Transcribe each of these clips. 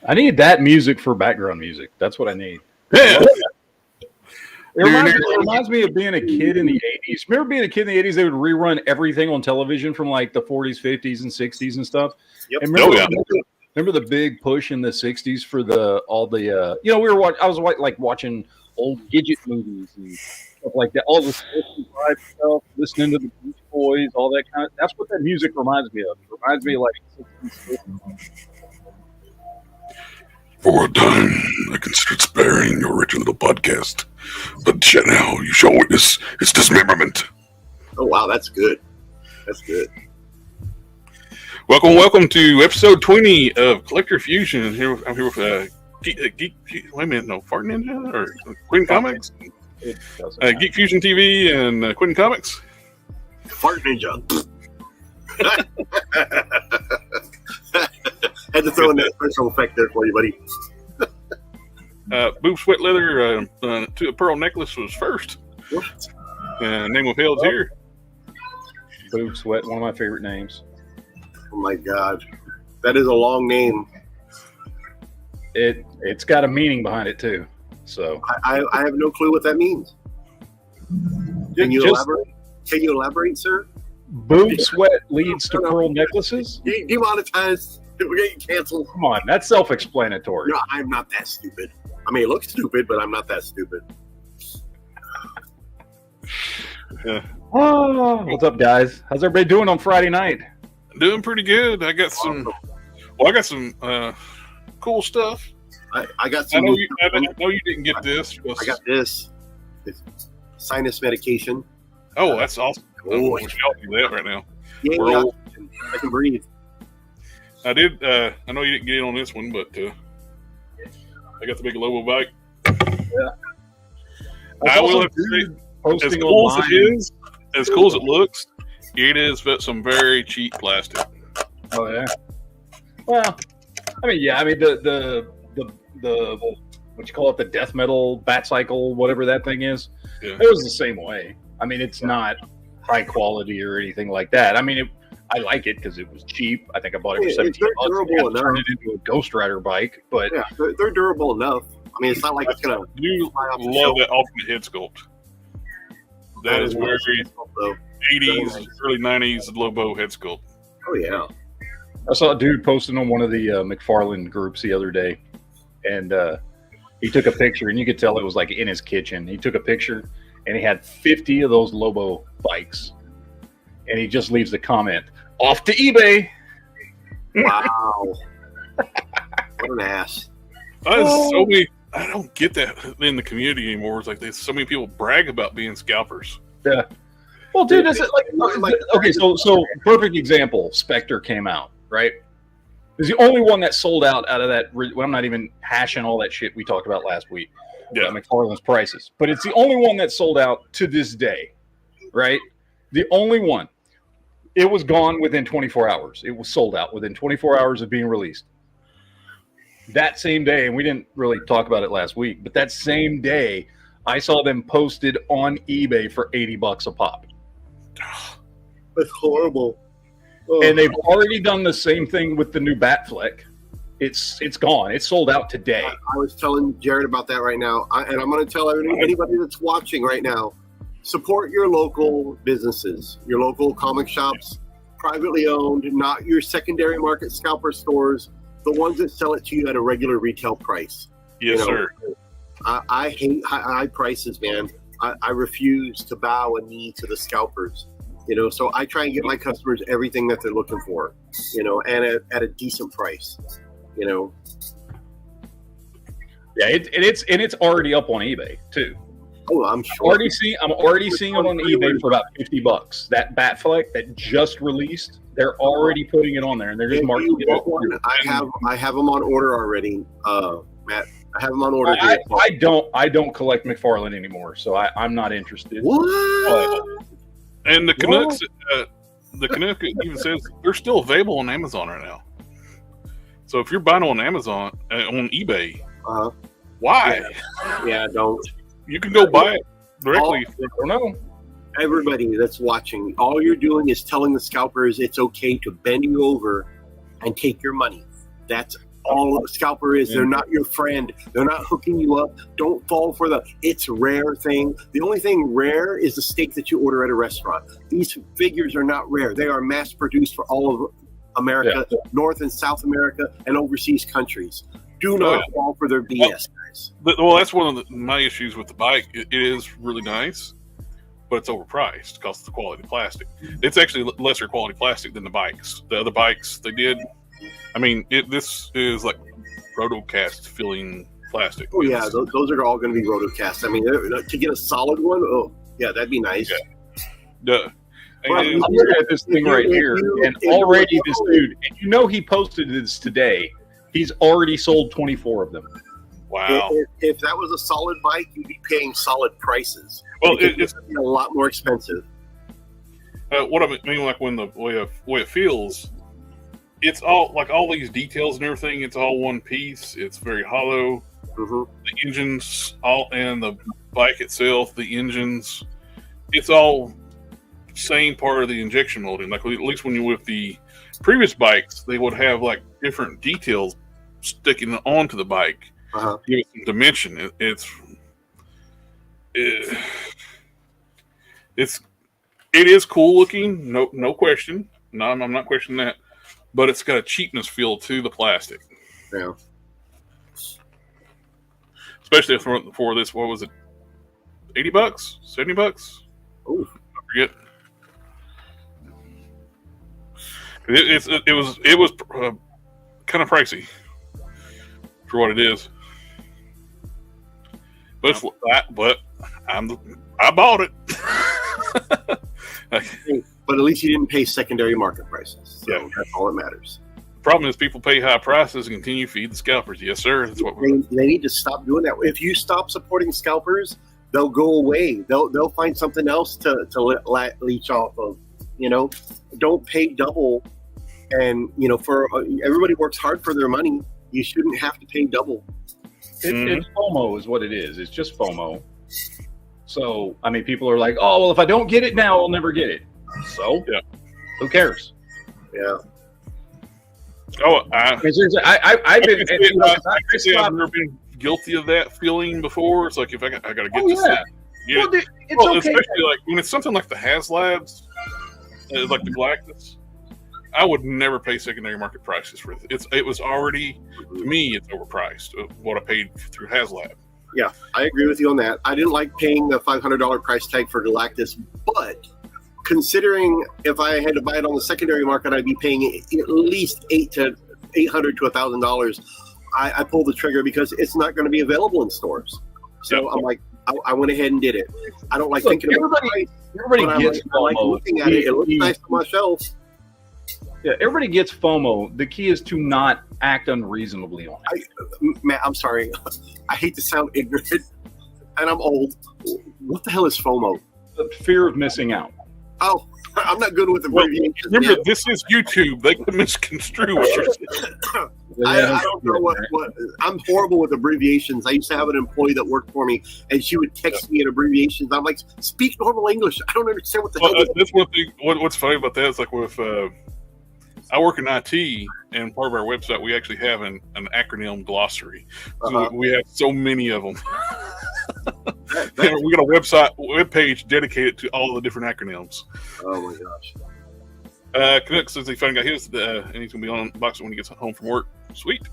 I need that music for background music. That's what I need. Yeah. It reminds me of being a kid in the 80s. Remember being a kid in the 80s? They would rerun everything on television from like the 40s, 50s, and 60s and stuff. Yep. And remember the big push in the 60s for I was watching old Gidget movies and stuff like that. All the stuff, listening to the Beach Boys, all that kind of. That's what that music reminds me of. It reminds me of like 60s. For a time, I considered sparing your original podcast, but now you shall witness its dismemberment. Oh wow, that's good. That's good. Welcome to episode 20 of Collector Fusion. I'm here with Geek. Wait a minute, no, Fart Ninja or Quinn Comics, GeekFusionTV, and Quinn Comics. Fart Ninja. Had to throw in that special effect there for you, buddy. Boob Sweat Leather to a Pearl Necklace was first. What? Name of Hell's here. Boob Sweat, one of my favorite names. Oh my God, that is a long name. It's got a meaning behind it too. So I have no clue what that means. Can you elaborate? Can you elaborate, sir? Boob sweat leads to pearl necklaces? Demonetized. We're getting canceled. Come on, that's self-explanatory. No, I'm not that stupid. I mean, it looks stupid, but I'm not that stupid. Yeah. Oh, what's up, guys? How's everybody doing on Friday night? Doing pretty good. I got some cool stuff. I got some. I know you didn't get this. I got this. It's sinus medication. Oh, that's awesome. Oh, I wish y'all do that right now. Yeah, I can breathe. I did. I know you didn't get in on this one, but I got the big Lobo bike. Yeah. I will have to say, as cool as it looks, it is some very cheap plastic. Oh yeah. Well, I mean, yeah. I mean the what you call it, the death metal bat cycle, whatever that thing is. Yeah. It was the same way. I mean, it's not high quality or anything like that. I mean, I like it because it was cheap. I think I bought it for $17. Durable enough. Turned it into a Ghost Rider bike, but yeah, they're durable enough. I mean, it's not like it's gonna. You love that ultimate head sculpt. That is very 80s, early 90s Lobo head sculpt. Oh yeah. I saw a dude posting on one of the McFarlane groups the other day, and he took a picture, and you could tell it was like in his kitchen. He took a picture, and he had 50 of those Lobo bikes, and he just leaves the comment, "Off to eBay." Wow. What an ass. I don't get that in the community anymore. It's like so many people brag about being scalpers. Yeah. Well, dude, is it like okay? So perfect example. Spectre came out, right? It's the only one that sold out of that. Well, I'm not even hashing all that shit we talked about last week. Yeah, McFarlane's prices, but it's the only one that sold out to this day, right? The only one. It was gone within 24 hours. It was sold out within 24 hours of being released. That same day, and we didn't really talk about it last week, but that same day, I saw them posted on eBay for $80 a pop. That's horrible. Oh. And they've already done the same thing with the new Batfleck. It's gone. It's sold out today. I was telling Jared about that right now, and I'm going to tell anybody that's watching right now, support your local businesses, your local comic shops, privately owned, not your secondary market scalper stores, the ones that sell it to you at a regular retail price. Yes, sir. I hate high prices, man. I refuse to bow a knee to the scalpers. So I try and get my customers everything that they're looking for, and at a decent price, Yeah, it's already up on eBay too. Oh, I'm sure. I'm already seeing them on eBay for about $50. That Batfleck that just released, they're already putting it on there, and they're just marketing it up. I have them on order already, Matt. I have them on order. I don't collect McFarlane anymore, so I'm not interested. What? And the Canucks, even says they're still available on Amazon right now. So if you're buying on Amazon, on eBay, why? Yeah, don't. You can go buy it directly. Everybody that's watching, all you're doing is telling the scalpers it's okay to bend you over and take your money. That's all a scalper is. They're not your friend. They're not hooking you up. Don't fall for the it's rare thing. The only thing rare is the steak that you order at a restaurant. These figures are not rare. They are mass produced for all of America, North and South America, and overseas countries. Do not fall for their BS, guys. Well, that's one of my issues with the bike. It is really nice, but it's overpriced because of the quality of plastic. It's actually lesser quality plastic than the bikes. The other bikes, they did. I mean, this is like rotocast filling plastic. Oh, yeah, those are all going to be rotocast. I mean, to get a solid one, that'd be nice. Yeah. I'm looking at this thing right here, and already this dude, and he posted this today, he's already sold 24 of them. Wow. If that was a solid bike, you'd be paying solid prices. Well, it's a lot more expensive. What I mean, like when the way it feels, it's all like all these details and everything. It's all one piece. It's very hollow. Mm-hmm. The engines, and the bike itself, the engines, it's all same part of the injection molding. Like at least when you with the previous bikes, they would have like different details sticking onto the bike. Give it some dimension. It is cool looking, no question. No, I'm not questioning that, but it's got a cheapness feel to the plastic. Yeah. Especially for this, what was it? $80, $70? Oh, I forget. It was kind of pricey for what it is. But I bought it. But at least you didn't pay secondary market prices. So that's all that matters. The problem is people pay high prices and continue to feed the scalpers. Yes, sir. That's what they need to stop doing that. If you stop supporting scalpers, they'll go away. They'll find something else to leech off of. Don't pay double. And for everybody works hard for their money. You shouldn't have to pay double. It's FOMO is what it is. It's just FOMO. So, I mean, people are like, oh, well, if I don't get it now, I'll never get it. So, who cares? Yeah. Oh, I've never been guilty of that feeling before. It's like, if I got to get this. Yeah. Well, it's okay. Especially like when it's something like the HasLabs, like the Galactus. I would never pay secondary market prices for it. It was already, to me, it's overpriced. What I paid through HasLab. Yeah, I agree with you on that. I didn't like paying the $500 price tag for Galactus, but considering if I had to buy it on the secondary market, I'd be paying at least $800 to $1,000. I pulled the trigger because it's not going to be available in stores. So I'm like, I went ahead and did it. I don't like thinking about price. Everybody gets FOMO. I like looking at it. It looks nice on my shelf. Yeah, everybody gets FOMO. The key is to not act unreasonably on it. Matt, I'm sorry. I hate to sound ignorant, and I'm old. What the hell is FOMO? The fear of missing out. Oh, I'm not good with abbreviations. Remember, this is YouTube. They can misconstrue what you're saying. I don't know what. I'm horrible with abbreviations. I used to have an employee that worked for me, and she would text me in abbreviations. I'm like, speak normal English. I don't understand what the hell. That's one thing. What's funny about that is like with. I work in IT, and part of our website, we actually have an acronym glossary. So we have so many of them. We got a web page dedicated to all the different acronyms. Oh my gosh. Canuck says he finally got his, and he's going to be on unboxing when he gets home from work. Sweet.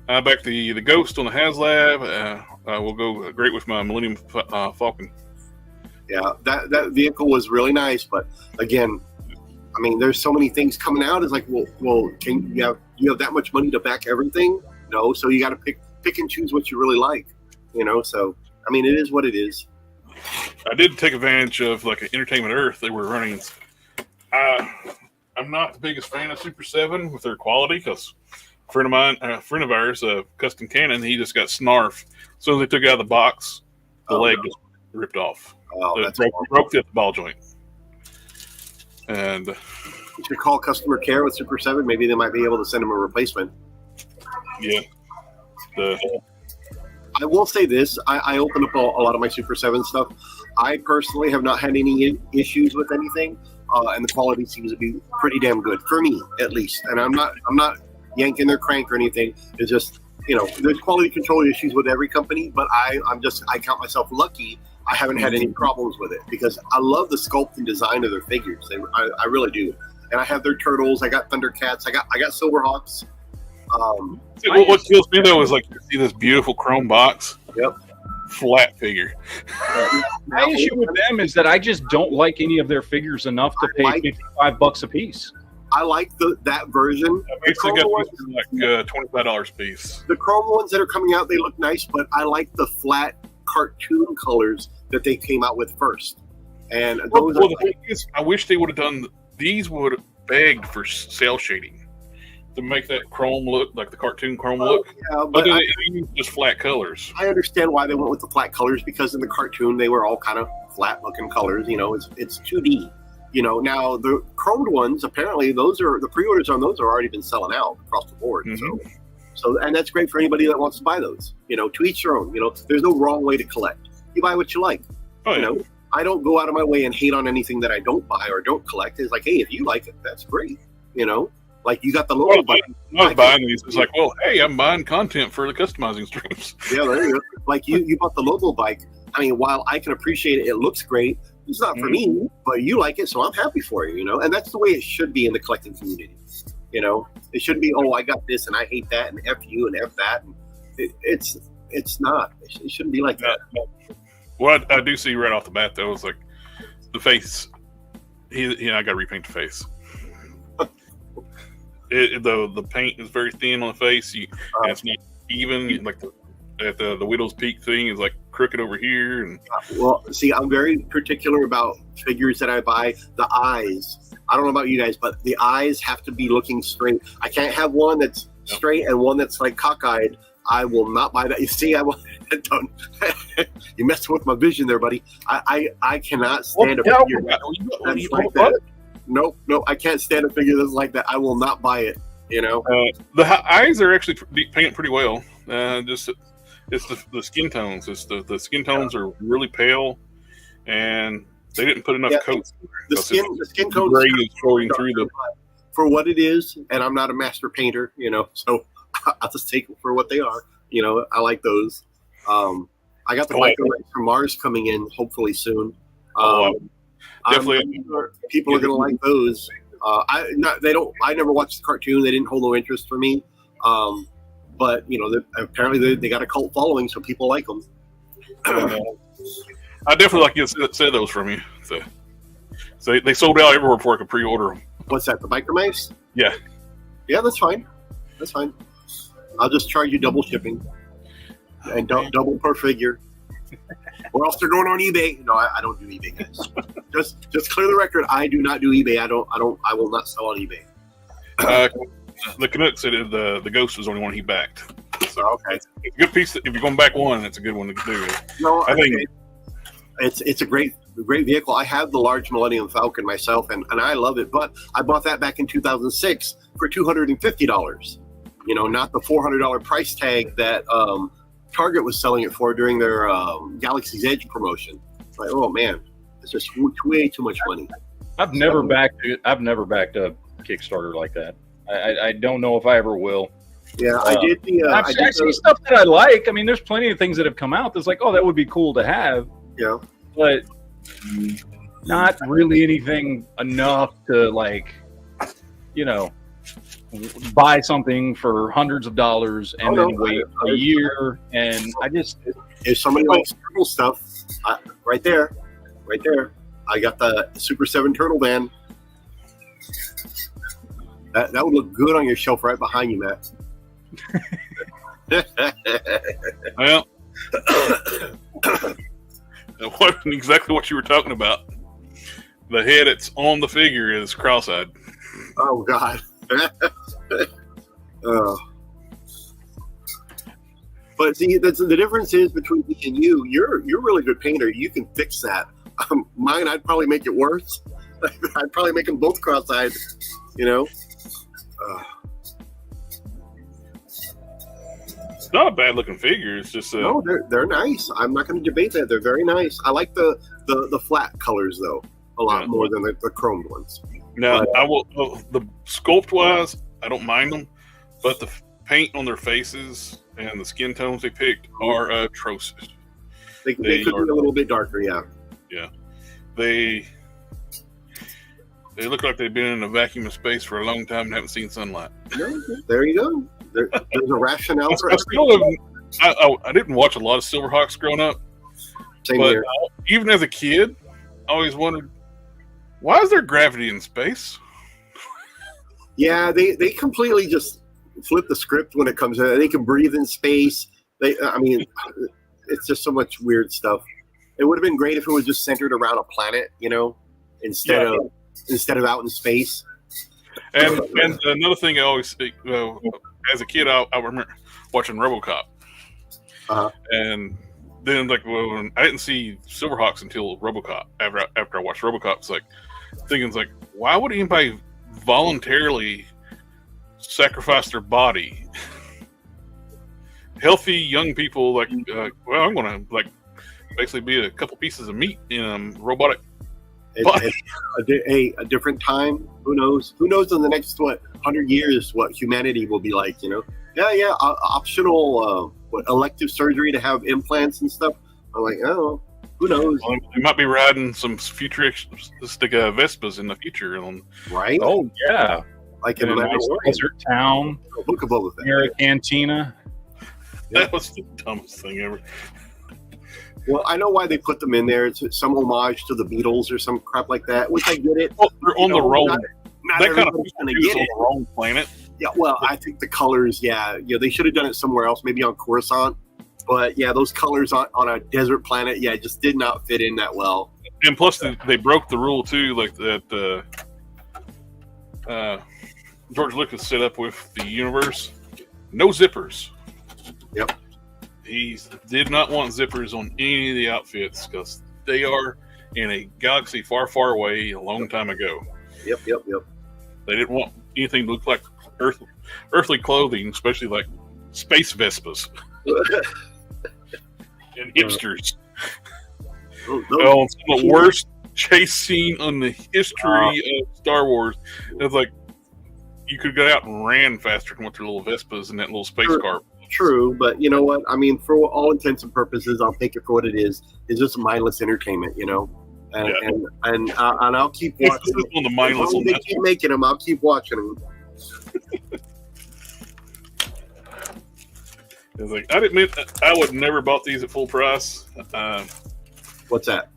Back to the Ghost on the HasLab. We'll go great with my Millennium Falcon. Yeah, that vehicle was really nice, but again, I mean, there's so many things coming out. It's like, well, can you have that much money to back everything? No, so you got to pick and choose what you really like, So, I mean, it is what it is. I did take advantage of like an Entertainment Earth. They were running. I'm not the biggest fan of Super 7 with their quality because a friend of ours, Custom Cannon, he just got snarf. So they took it out of the box, the leg just ripped off. Oh, that's broke the ball joint. And you should call customer care with Super 7. Maybe they might be able to send them a replacement. Yeah. I will say this. I open up a lot of my Super 7 stuff. I personally have not had any issues with anything, and the quality seems to be pretty damn good for me, at least. And I'm not yanking their crank or anything. It's just, there's quality control issues with every company, but I count myself lucky. I haven't had any problems with it because I love the sculpt and design of their figures. I really do. And I have their turtles. I got Thundercats. I got Silverhawks. What kills me though is like you see this beautiful chrome box. Yep. Flat figure. My issue with them is that I just don't like any of their figures enough to pay $55 a piece. I like that version. Basically got like $25 a piece. The chrome ones that are coming out, they look nice, but I like the flat cartoon colors that they came out with first. And the thing is, I wish they would have done these. Would have begged for cell shading to make that chrome look like the cartoon chrome look. Yeah, but they use just flat colors. I understand why they went with the flat colors because in the cartoon they were all kind of flat looking colors. It's 2D. Now the chromed ones, apparently the pre-orders on those are already been selling out across the board. Mm-hmm. So and that's great for anybody that wants to buy those. To each their own. There's no wrong way to collect. You buy what you like. Oh, yeah. I don't go out of my way and hate on anything that I don't buy or don't collect. It's like, hey, if you like it, that's great. Like you got the logo. I was buying these. It's like, well, hey, I'm buying content for the customizing streams. Yeah, there you go. Like you bought the logo bike. I mean, while I can appreciate it, it looks great. It's not for me, but you like it, so I'm happy for you. And that's the way it should be in the collecting community. It shouldn't be, oh, I got this and I hate that and F you and F that. And it's not. It shouldn't be like that. What I do see right off the bat though is like the face. I got to repaint the face. The paint is very thin on the face. And it's not even. Like the widow's peak thing is like crooked over here. And well, see, I'm very particular about figures that I buy. The eyes. I don't know about you guys, but the eyes have to be looking straight. I can't have one that's straight and one that's like cockeyed. I will not buy that. You see, don't. You messed with my vision there, buddy. I cannot stand a figure that's like that. Nope, I can't stand a figure that's like that. I will not buy it. The eyes are actually painted pretty well. It's the skin tones. The skin tones are really pale, and they didn't put enough coats. The skin tones gray is showing through for what it is. And I'm not a master painter, so I'll just take them for what they are. I like those. I got the Micro Rays from Mars coming in hopefully soon. Definitely, people are going to like those. I never watched the cartoon. They didn't hold no interest for me. But apparently they got a cult following, so people like them. I definitely like you said those from you. So they sold out everywhere before I could pre-order them. What's that? The Micro Rays? Yeah. Yeah, that's fine. That's fine. I'll just charge you double shipping and double per figure. Or else they're going on eBay. No, I don't do eBay, guys. just clear the record. I do not do eBay. I will not sell on eBay. The Canuck said the Ghost was the only one he backed. So okay, it's a good piece. If you're going back one, it's a good one to do. No, I think it's a great vehicle. I have the large Millennium Falcon myself, and I love it. But I bought that back in 2006 for $250. Not the $400 price tag that Target was selling it for during their Galaxy's Edge promotion. Like, oh man, it's just way too much money. I've never backed a Kickstarter like that. I don't know if I ever will. Yeah, I did the. I see stuff that I like. I mean, there's plenty of things that have come out that's like, oh, that would be cool to have. Yeah, but not really anything enough to buy something for hundreds of dollars and then wait a year. And I just, if somebody likes turtle stuff, right there, I got the Super 7 Turtle Van. That would look good on your shelf right behind you, Matt. Well, that wasn't exactly what you were talking about. The head that's on the figure is cross-eyed. Oh, God. But see, the difference is between me and you. You're a really good painter. You can fix that. Mine, I'd probably make it worse. I'd probably make them both cross-eyed. It's not a bad-looking figure. It's just no, they're nice. I'm not going to debate that. They're very nice. I like the flat colors though a lot more than the chromed ones. Now, I will the sculpt wise, I don't mind them. but the paint on their faces and the skin tones they picked are atrocious. They could be a little bit darker, yeah. Yeah, they look like they've been in a vacuum of space for a long time and haven't seen sunlight. There you go. There's a rationale for it. I didn't watch a lot of Silverhawks growing up. Same here. Even as a kid, I always wondered, why is there gravity in space? Yeah, they completely just flip the script when it comes to it. They can breathe in space. It's just so much weird stuff. It would have been great if it was just centered around a planet, instead of out in space. And another thing I always think, as a kid, I remember watching RoboCop. Uh-huh. And then, when I didn't see Silverhawks until RoboCop. After I watched RoboCop, it's thinking, why would anybody voluntarily sacrifice their body? Healthy young people, I'm going to basically be a couple pieces of meat in a robotic body. A different time. Who knows? Who knows in the next 100 years what humanity will be like? Optional elective surgery to have implants and stuff. I'm like, oh, who knows? Well, they might be riding some futuristic Vespas in the future, right? Oh yeah, like in a nice desert town. Book of Boba Fett. Near a cantina. That was the dumbest thing ever. Well, I know why they put them in there. It's some homage to the Beatles or some crap like that, which I get it. Well, they're on the wrong. Not that kind of going to get it. On the wrong planet. Yeah, well, I think the colors, they should have done it somewhere else, maybe on Coruscant. But yeah, those colors on a desert planet, just did not fit in that well. And plus, they broke the rule too, that George Lucas set up with the universe. No zippers. Yep. He did not want zippers on any of the outfits because they are in a galaxy far, far away a long time ago. Yep. They didn't want anything to look like earthly clothing, especially like space Vespas and hipsters. Some of the worst chase scene in the history of Star Wars. It's like you could go out and ran faster than with your little Vespas and that little space car. True, but you know what? I mean, for all intents and purposes, I'll take it for what it is. It's just mindless entertainment, And I'll keep watching. On the mindless they keep making them. I'll keep watching them. It's I admit I would never bought these at full price. What's that?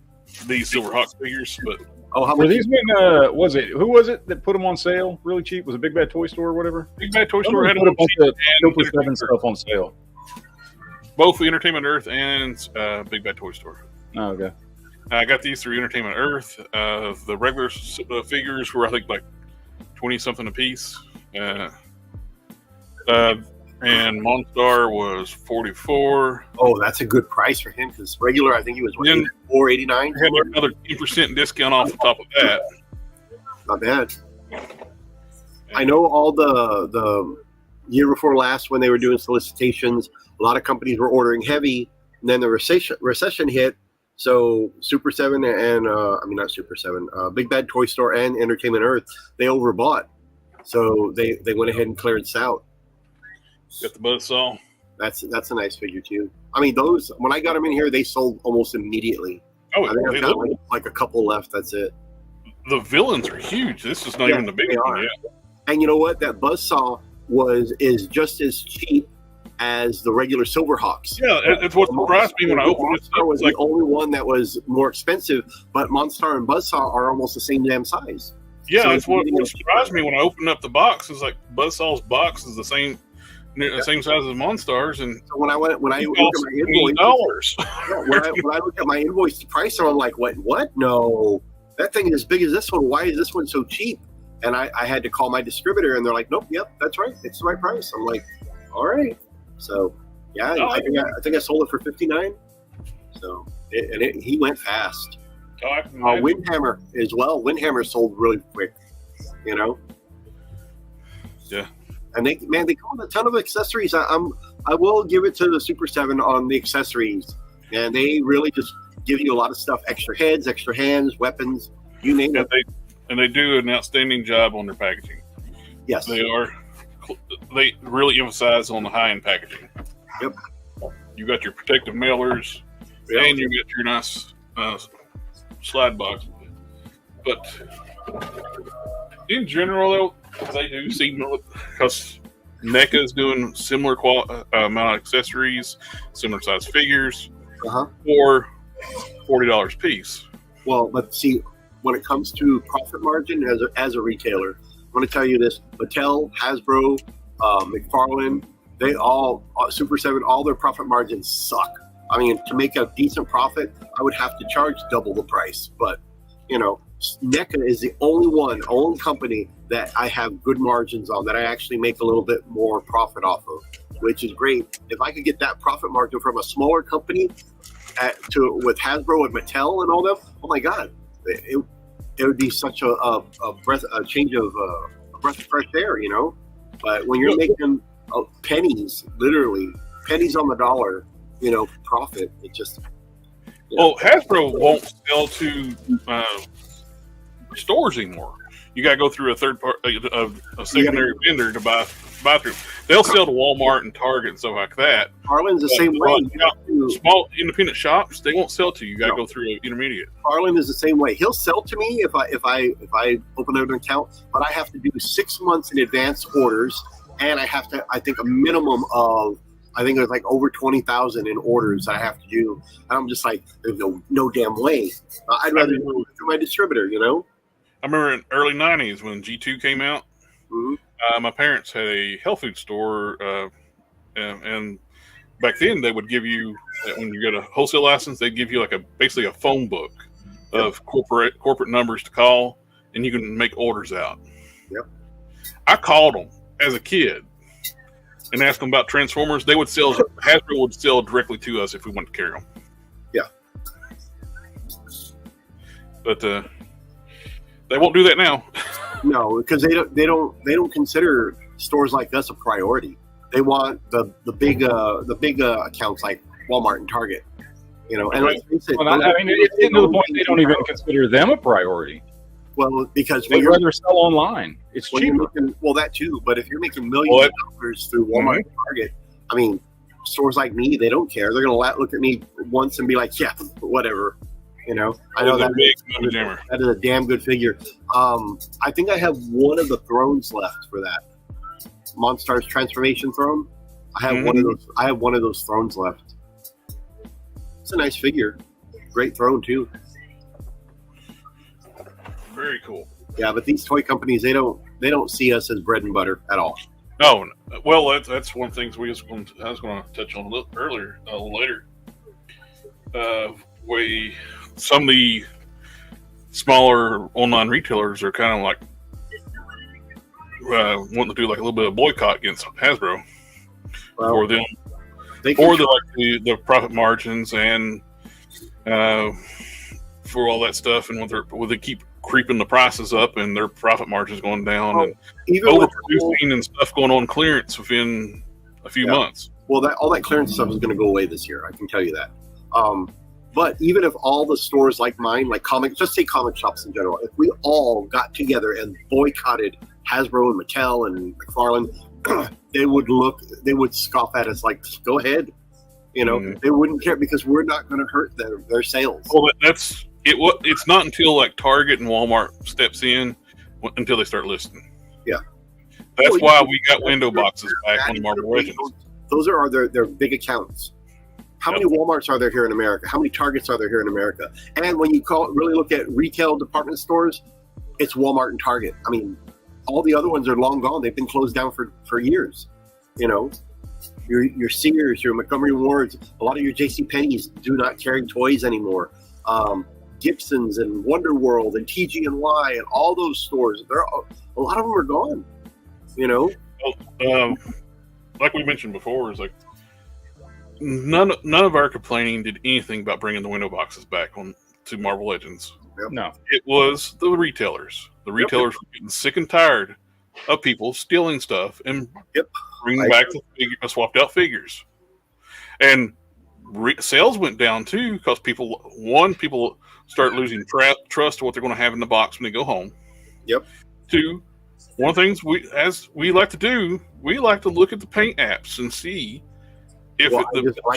These Silverhawk figures, but how much? Were these when was it? Who was it that put them on sale really cheap? Was it Big Bad Toy Store or whatever? Big Bad Toy Store had a bunch of Super 7 stuff on sale. Both the Entertainment Earth and Big Bad Toy Store. Oh, okay. I got these through Entertainment Earth. The regular figures were, I think, like 20-something a piece. And Monstar was $44. Oh, that's a good price for him because regular, I think he was $4.89. Had another 10% discount off the top of that. Not bad. I know all the year before last when they were doing solicitations, a lot of companies were ordering heavy, and then the recession hit. So Super 7 and not Super 7, Big Bad Toy Store and Entertainment Earth, they overbought. So they went ahead and cleared this out. Got the buzzsaw. That's a nice figure too. I mean, those when I got them in here, they sold almost immediately. Oh, I think I've got like a couple left. That's it. The villains are huge. This is not even the big one yet. And you know what? That buzzsaw is just as cheap as the regular Silverhawks. Yeah, it's what surprised me when I opened it. Monstar was the only one that was more expensive, but Monstar and Buzzsaw are almost the same damn size. Yeah, so that's what surprised me when I opened up the box. It's like Buzzsaw's box is the same size as Monstar's, and so when I look at my invoice, when I look at my invoice price, I'm like, what? No, that thing is as big as this one. Why is this one so cheap? And I had to call my distributor, and they're like, nope, yep, that's right, it's the right price. I'm like, all right. So yeah, I think I sold it for $59. So he went fast. Windhammer as well. Windhammer sold really quick, Yeah. And they come with a ton of accessories. I will give it to the Super 7 on the accessories, and they really just give you a lot of stuff: extra heads, extra hands, weapons, you name it. And they do an outstanding job on their packaging. Yes, they are they really emphasize on the high-end packaging. Yep. You got your protective mailers, and you got your nice slide box. But in general, though, they do seem, because NECA is doing similar amount of accessories, similar size figures, for $40 a piece. Well, but see, when it comes to profit margin as a retailer, I'm going to tell you this: Mattel, Hasbro, McFarlane, they all Super 7, all their profit margins suck. I mean, to make a decent profit, I would have to charge double the price. But NECA is the only company that I have good margins on, that I actually make a little bit more profit off of, which is great. If I could get that profit margin from a smaller company with Hasbro and Mattel and all them, oh my God, it would be such a breath of fresh air, But when you're making pennies, literally pennies on the dollar, profit, it just. Well, Hasbro won't sell to stores anymore. You got to go through a third party, a secondary vendor to buy through. They'll sell to Walmart and Target and stuff like that. Harlan's the same way. Small independent shops, they won't sell to you. You got to go through an intermediate. Harlan is the same way. He'll sell to me if I open an account, but I have to do 6 months in advance orders, and I have to, I think, a minimum of, I think it was like over 20,000 in orders that I have to do. And I'm just like, there's no damn way. I'd rather go to my distributor, I remember in early 90s when G2 came out, my parents had a health food store, and back then they would give you, when you got a wholesale license, they'd give you basically a phone book of corporate numbers to call, and you can make orders out. Yep. I called them as a kid and asked them about Transformers. They would sell, Hasbro would sell directly to us if we wanted to carry them. Yeah. But they won't do that now. No, because they don't consider stores like us a priority. They want the big accounts like Walmart and Target. And let's face it, it's getting to the point they don't even consider them a priority. Well, because they'd rather sell online. It's cheaper. That too. But if you're making millions of dollars through Walmart and Target, I mean, stores like me, they don't care. They're going to look at me once and be like, yeah, whatever. I know that is a damn good figure. I think I have one of the thrones left for that. Monstar's transformation throne. I have one of those. I have one of those thrones left. It's a nice figure. Great throne too. Very cool. Yeah, but these toy companies, they don't see us as bread and butter at all. No, well, that's one of the things I was going to touch on a little later. Some of the smaller online retailers are kind of like wanting to do like a little bit of boycott against Hasbro for them, for the profit margins and for all that stuff, and when they keep creeping the prices up and their profit margins going down, and even overproducing and stuff going on clearance within a few months. Well, all that clearance stuff is going to go away this year. I can tell you that. But even if all the stores like mine, like just say comic shops in general, if we all got together and boycotted Hasbro and Mattel and McFarlane, they would scoff at us like, go ahead. They wouldn't care because we're not going to hurt their sales. Well, that's it. It's not until like Target and Walmart steps in until they start listing. Yeah. That's why we got window boxes back on Marvel Legends. Those are their big accounts. How many Walmarts are there here in America? How many Targets are there here in America? And when you really look at retail department stores, it's Walmart and Target. I mean, all the other ones are long gone. They've been closed down for years. Your Sears, your Montgomery Wards, a lot of your JCPenney's do not carry toys anymore. Gibson's and Wonder World and TG&Y and all those stores, a lot of them are gone. Like we mentioned before, is like none of our complaining did anything about bringing the window boxes back to Marvel Legends. Yep. No, it was the retailers. The retailers were getting sick and tired of people stealing stuff and bringing back the swapped out figures. And sales went down too because people start losing trust of what they're going to have in the box when they go home. Yep. 2, one of the things we like to do, we like to look at the paint apps and see if like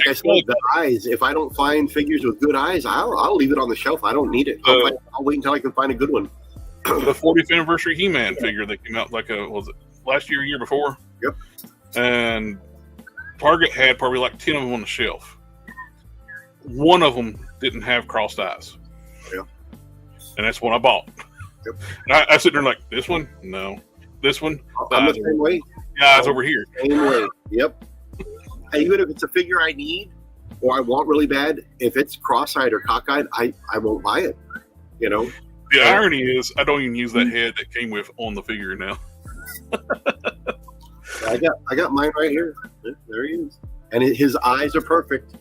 I said, the eyes. If I don't find figures with good eyes, I'll leave it on the shelf. I don't need it. I'll wait until I can find a good one. The 40th anniversary He-Man figure that came out was it last year, year before? Yep. And Target had probably like 10 of them on the shelf. One of them didn't have crossed eyes. Yeah. And that's what I bought. Yep. And I sit there like, this one? No. This one? I'm the same way. Eyes over here. Same way. Yep. And even if it's a figure I need or I want really bad, if it's cross-eyed or cockeyed, I won't buy it. You know? The irony is I don't even use that head that came with on the figure now. I got mine right here. There he is. And his eyes are perfect.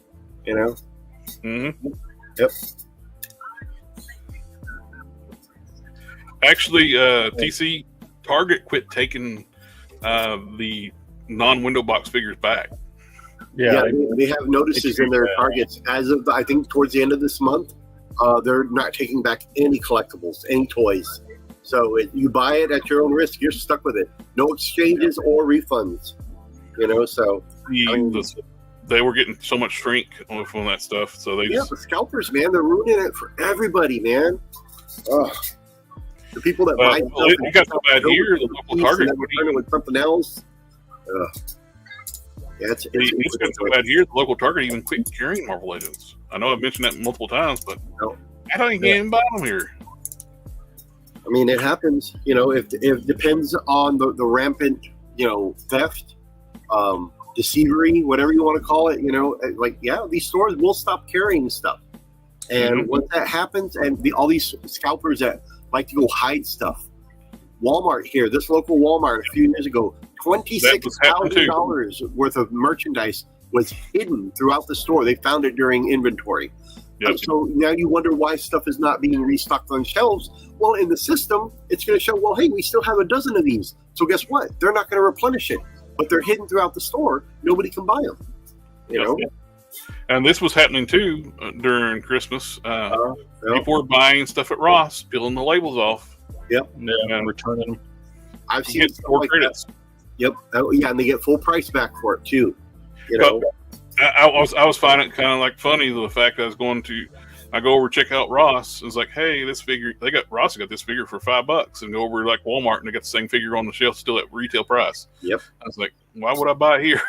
You know? Mm-hmm. Yep. Actually, TC Target quit taking the non-window box figures back. Yeah, they have notices in their Targets as of I think towards the end of this month. They're not taking back any collectibles, any toys. So you buy it at your own risk. You're stuck with it. No exchanges or refunds. You know, so they were getting so much shrink on that stuff. So the scalpers, man, they're ruining it for everybody, man. Ugh. The people that buy stuff, you got so bad here. The local Target return it with something else. Yeah, it's got so bad here. The local Target even quit carrying Marvel Legends. I know I've mentioned that multiple times, but I don't even buy them here. I mean, it happens. You know, if it depends on the rampant, theft, deceivery, whatever you want to call it. You know, these stores will stop carrying stuff, and once that happens, and all these scalpers that like to go hide stuff. Walmart here, this local Walmart a few years ago, $26,000 worth of merchandise was hidden throughout the store. They found it during inventory. Yep. So now you wonder why stuff is not being restocked on shelves. Well, in the system, it's going to show, well, hey, we still have a dozen of these. So guess what? They're not going to replenish it, but they're hidden throughout the store. Nobody can buy them. You know? And this was happening too during Christmas. People were buying stuff at Ross, peeling the labels off. Yep. And returning them. I've seen more credits. Yep. Oh, yeah, and they get full price back for it too. You know. I was finding it kind of like funny the fact that I go over check out Ross. It's like, hey, this figure Ross got this figure for $5, and go over like Walmart and they got the same figure on the shelf still at retail price. Yep. I was like, why would I buy it here?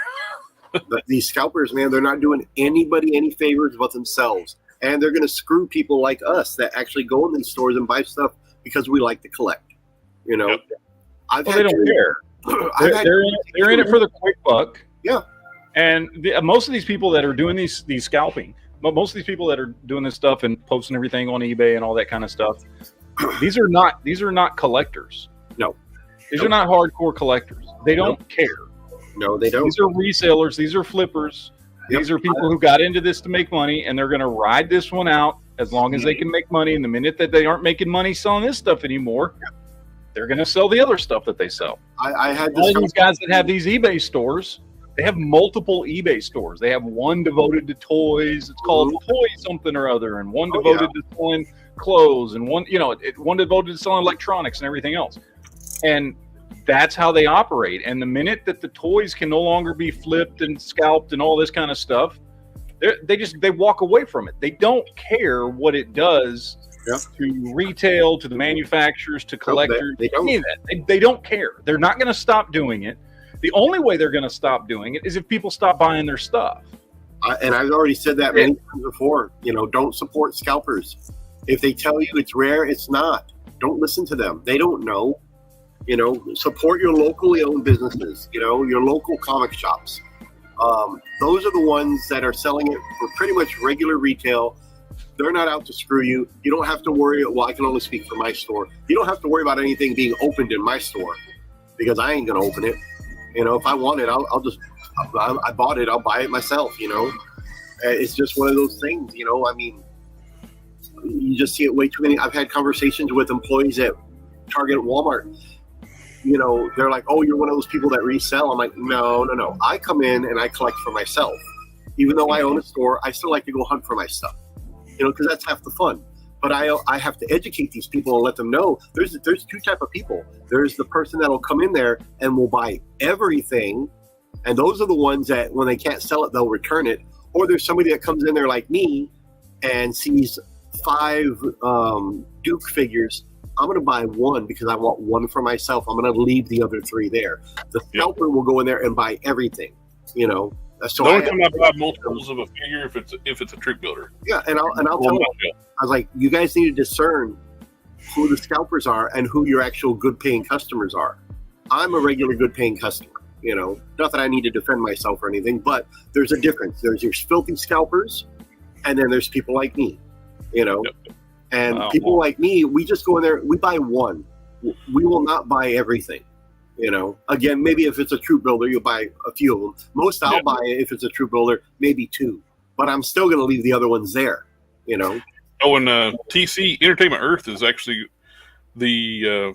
But these scalpers, man, they're not doing anybody any favors but themselves, and they're going to screw people like us that actually go in these stores and buy stuff because we like to collect. You know, they don't care. They're in it for the quick buck. Yeah. And most of these people that are doing these scalping, but most of these people that are doing this stuff and posting everything on eBay and all that kind of stuff, these are not collectors. No, these are not hardcore collectors. They don't care. No, they don't. These are resellers. These are flippers. These are people who got into this to make money, and they're going to ride this one out as long as they can make money. And the minute that they aren't making money selling this stuff anymore, they're going to sell the other stuff that they sell. I had all these guys that have these eBay stores. They have multiple eBay stores. They have one devoted to toys. It's called Toy Something or Other, and one devoted to selling clothes, and one devoted to selling electronics and everything else. And that's how they operate. And the minute that the toys can no longer be flipped and scalped and all this kind of stuff, they walk away from it. They don't care what it does to retail, to the manufacturers, to collectors. They don't care. They're not going to stop doing it. The only way they're going to stop doing it is if people stop buying their stuff. And I've already said that many times before. Don't support scalpers. If they tell you it's rare, it's not. Don't listen to them. They don't know. Support your locally owned businesses. Your local comic shops. Those are the ones that are selling it for pretty much regular retail. They're not out to screw you. You don't have to worry. Well, I can only speak for my store. You don't have to worry about anything being opened in my store because I ain't going to open it. If I want it, I bought it, I'll buy it myself, It's just one of those things, I mean, you just see it way too many. I've had conversations with employees at Target and Walmart. They're like, oh, you're one of those people that resell. I'm like, no. I come in and I collect for myself. Even though I own a store, I still like to go hunt for my stuff, because that's half the fun. But I have to educate these people and let them know there's two type of people. There's the person that'll come in there and will buy everything, and those are the ones that when they can't sell it, they'll return it. Or there's somebody that comes in there like me and sees 5 Duke figures. I'm going to buy one because I want one for myself. I'm going to leave the other 3 there. The scalper will go in there and buy everything, you know. So the only time I buy multiples of a figure if it's a troop builder. Yeah, and I'll tell them, I was like, you guys need to discern who the scalpers are and who your actual good paying customers are. I'm a regular good paying customer, you know. Not that I need to defend myself or anything, but there's a difference. There's your filthy scalpers, and then there's people like me, you know. Yep. And people like me, we just go in there, we buy one. We will not buy everything. You know, again, maybe if it's a troop builder, you'll buy a few of them. Most I'll buy if it's a troop builder, maybe 2. But I'm still going to leave the other ones there, you know. Oh, and TC Entertainment Earth is actually a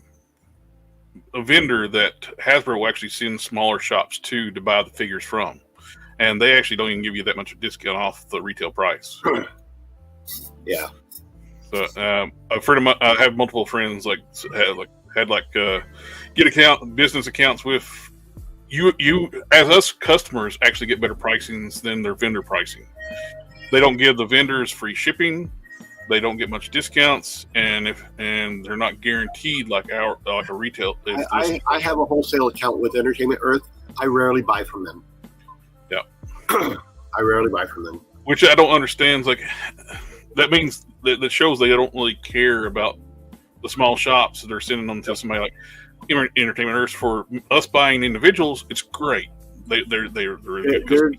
vendor that Hasbro actually sends smaller shops to buy the figures from. And they actually don't even give you that much of a discount off the retail price. Yeah. So a friend of mine, I have multiple friends had business accounts with you as us customers actually get better pricings than their vendor pricing. They don't give the vendors free shipping, they don't get much discounts, and they're not guaranteed like a retail. I have a wholesale account with Entertainment Earth. I rarely buy from them. Yeah. I rarely buy from them. Which I don't understand. Like that means that shows they don't really care about the small shops that are sending them to somebody like Entertainment Earth. For us buying individuals, it's great. They're getting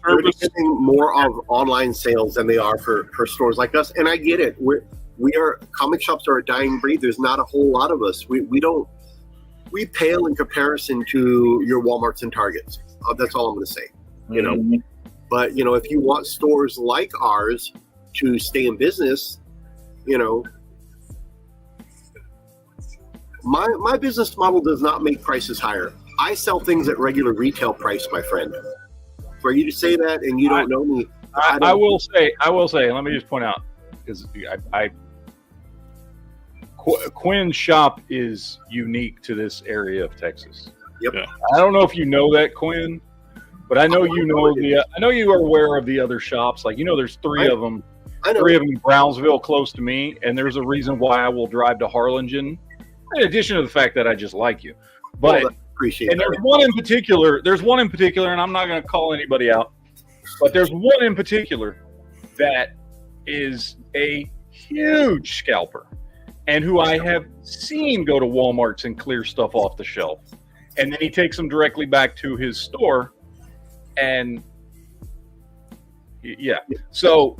more of online sales than they are for stores like us, and I get it. Comic shops are a dying breed. There's not a whole lot of us. We pale in comparison to your Walmarts and Targets. That's all I'm going to say. You know, but you know, if you want stores like ours to stay in business, you know. My business model does not make prices higher. I sell things at regular retail price, my friend. For you to say that and you don't know me, I will say. Let me just point out, because Quinn's shop is unique to this area of Texas. Yep. Yeah. I don't know if you know that, Quinn, but I know you know I know you are aware of the other shops. Like, you know, there's 3 of them. I know 3 of them in Brownsville, close to me, and there's a reason why I will drive to Harlingen. In addition to the fact that I just like you, but appreciate. And there's one in particular, and I'm not going to call anybody out, but there's one in particular that is a huge scalper, and who I have seen go to Walmarts and clear stuff off the shelf, and then he takes them directly back to his store, and yeah, so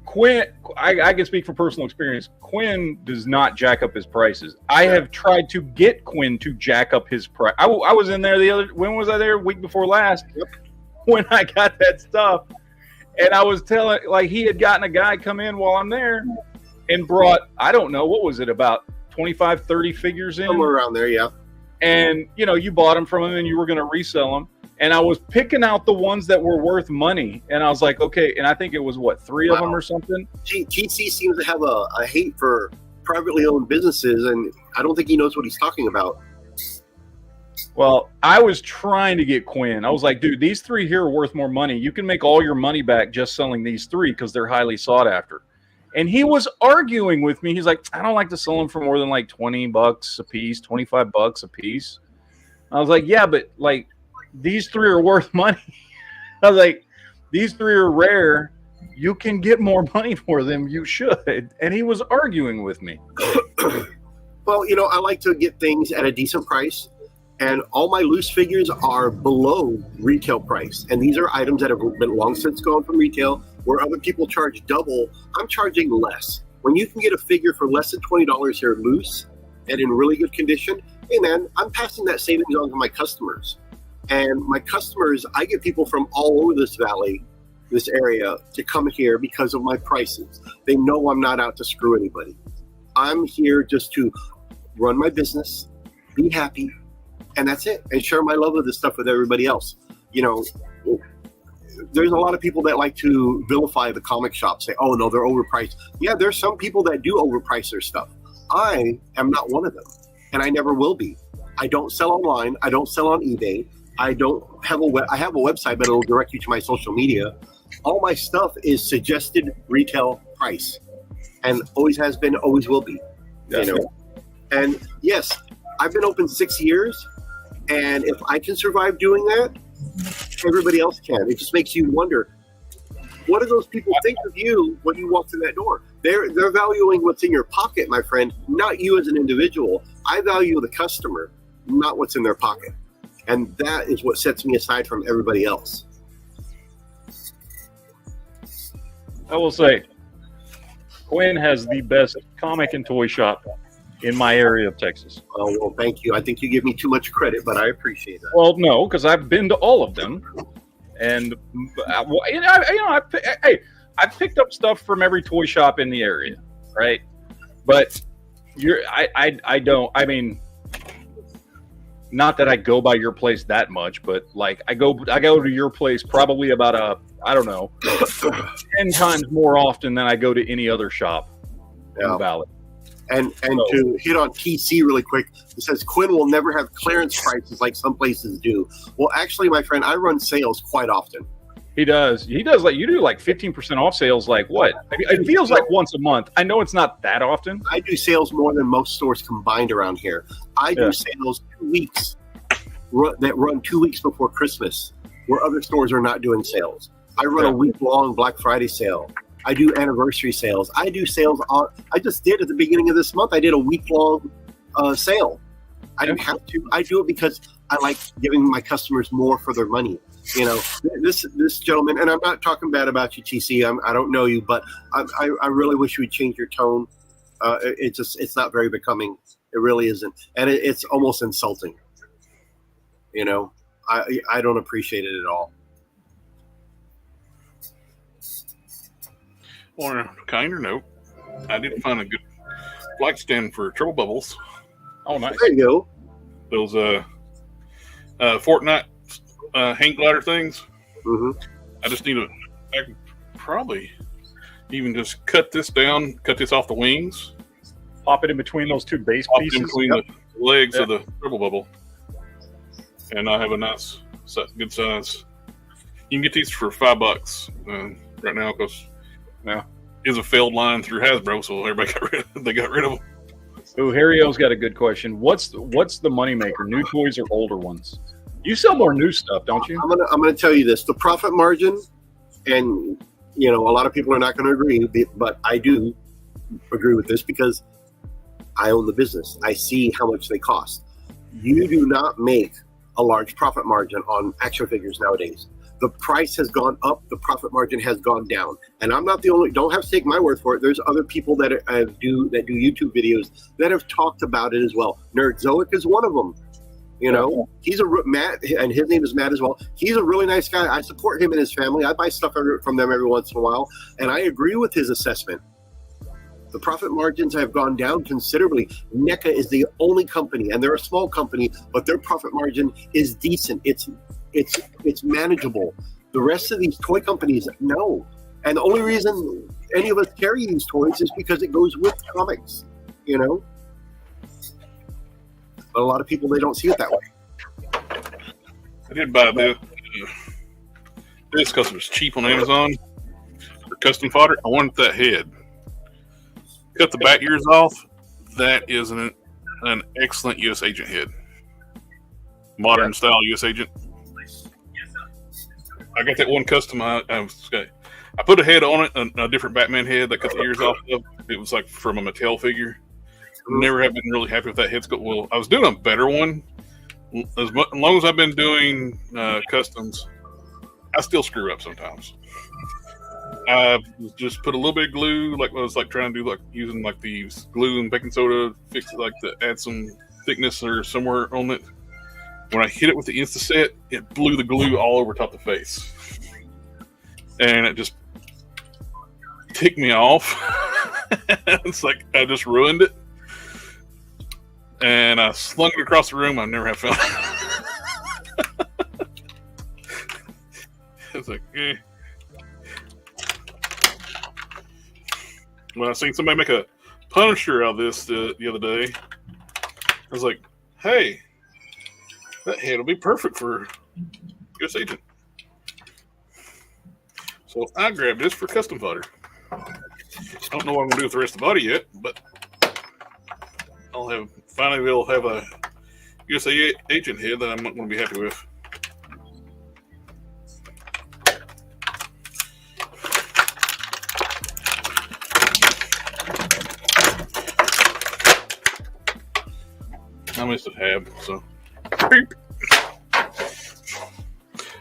Quinn, I can speak from personal experience. Quinn does not jack up his prices. I have tried to get Quinn to jack up his price. I was in there when was I there? Week before last. Yep. When I got that stuff. And I was telling, like, he had gotten a guy come in while I'm there and brought, I don't know, what was it, about 25, 30 figures in? Somewhere around there, yeah. And, you know, you bought them from him and you were going to resell them. And I was picking out the ones that were worth money. And I was like, okay. And I think it was, 3 of them or something? TC seems to have a hate for privately owned businesses. And I don't think he knows what he's talking about. Well, I was trying to get Quinn. I was like, dude, these 3 here are worth more money. You can make all your money back just selling these 3 because they're highly sought after. And he was arguing with me. He's like, I don't like to sell them for more than like $20 a piece, $25 a piece. I was like, yeah, but like, these 3 are worth money. I was like, these 3 are rare. You can get more money for them. You should. And he was arguing with me. Well, you know, I like to get things at a decent price. And all my loose figures are below retail price. And these are items that have been long since gone from retail, where other people charge double. I'm charging less. When you can get a figure for less than $20 here loose and in really good condition, hey man, I'm passing that savings on to my customers. And my customers, I get people from all over this valley, this area, to come here because of my prices. They know I'm not out to screw anybody. I'm here just to run my business, be happy, and that's it. And share my love of this stuff with everybody else. You know, there's a lot of people that like to vilify the comic shop, say, oh, no, they're overpriced. Yeah, there's some people that do overprice their stuff. I am not one of them, and I never will be. I don't sell online. I don't sell on eBay. I don't have I have a website, but it'll direct you to my social media. All my stuff is suggested retail price, and always has been, always will be. You know, and yes, I've been open 6 years, and if I can survive doing that, everybody else can. It just makes you wonder, what do those people think of you when you walk through that door? They're valuing what's in your pocket, my friend, not you as an individual. I value the customer, not what's in their pocket. And that is what sets me aside from everybody else. I will say, Quinn has the best comic and toy shop in my area of Texas. Oh, well, thank you. I think you give me too much credit, but I appreciate that. Well, no, because I've been to all of them, and I picked up stuff from every toy shop in the area, right? But I don't. I mean, not that I go by your place that much, but like I go to your place probably about 10 times more often than I go to any other shop in the Valley. And to hit on TC really quick, it says Quinn will never have clearance prices like some places do. Well, actually, my friend, I run sales quite often. He does. You do like 15% off sales. Like what? It feels like once a month. I know it's not that often. I do sales more than most stores combined around here. I do sales 2 weeks that run 2 weeks before Christmas, where other stores are not doing sales. I run a week-long Black Friday sale. I do anniversary sales. I do sales I just did at the beginning of this month. I did a week-long sale. I didn't have to. I do it because I like giving my customers more for their money. You know, this gentleman, and I'm not talking bad about you, TC. I don't know you, but I really wish you would change your tone. It's not very becoming. It really isn't, and it's almost insulting. You know, I don't appreciate it at all. On a kinder note, I did find a good flag stand for Triple Bubbles. Oh, nice. There you go. Those Fortnite hang glider things. Mm-hmm. I just need I could probably even just cut this off the wings. Pop it in between those two base Pop pieces. in between the legs of the Triple Bubble. And I have a nice, good size. You can get these for $5 right now because it's a failed line through Hasbro, so everybody got rid of them. Oh, Harry O's got a good question. What's the moneymaker? New toys or older ones? You sell more new stuff, don't you? I'm gonna tell you this: the profit margin, and you know, a lot of people are not going to agree, but I do agree with this because I own the business. I see how much they cost. You do not make a large profit margin on action figures nowadays. The price has gone up, the profit margin has gone down. And I'm not the only, don't have to take my word for it. There's other people that do YouTube videos that have talked about it as well. Nerdzoic is one of them. You know, he's Matt, and his name is Matt as well. He's a really nice guy. I support him and his family. I buy stuff from them every once in a while. And I agree with his assessment. The profit margins have gone down considerably. NECA is the only company, and they're a small company, but their profit margin is decent. It's manageable. The rest of these toy companies, no. And the only reason any of us carry these toys is because it goes with comics, you know? But a lot of people, they don't see it that way. I did buy this because it was cheap on Amazon for custom fodder. I wanted that head. Cut the back ears off. That is an excellent U.S. agent head. Modern style U.S. agent. I got that one custom. I put a head on it, a different Batman head that cut the ears off of. It was like from a Mattel figure. Never have been really happy with that head sculpt. Well, I was doing a better one. As long as I've been doing customs, I still screw up sometimes. I just put a little bit of glue, like I was like trying to do, like using like these glue and baking soda, fix it, like to add some thickness or somewhere on it. When I hit it with the Insta-Set, it blew the glue all over top of the face, and it just ticked me off. It's like I just ruined it, and I slung it across the room. I never have found it. It's like, eh. When I seen somebody make a Punisher out of this the other day, I was like, hey, that head will be perfect for US Agent. So I grabbed this for custom fodder. I don't know what I'm going to do with the rest of the body yet, but finally we'll have a USA Agent head that I'm going to be happy with. I missed a tab, so.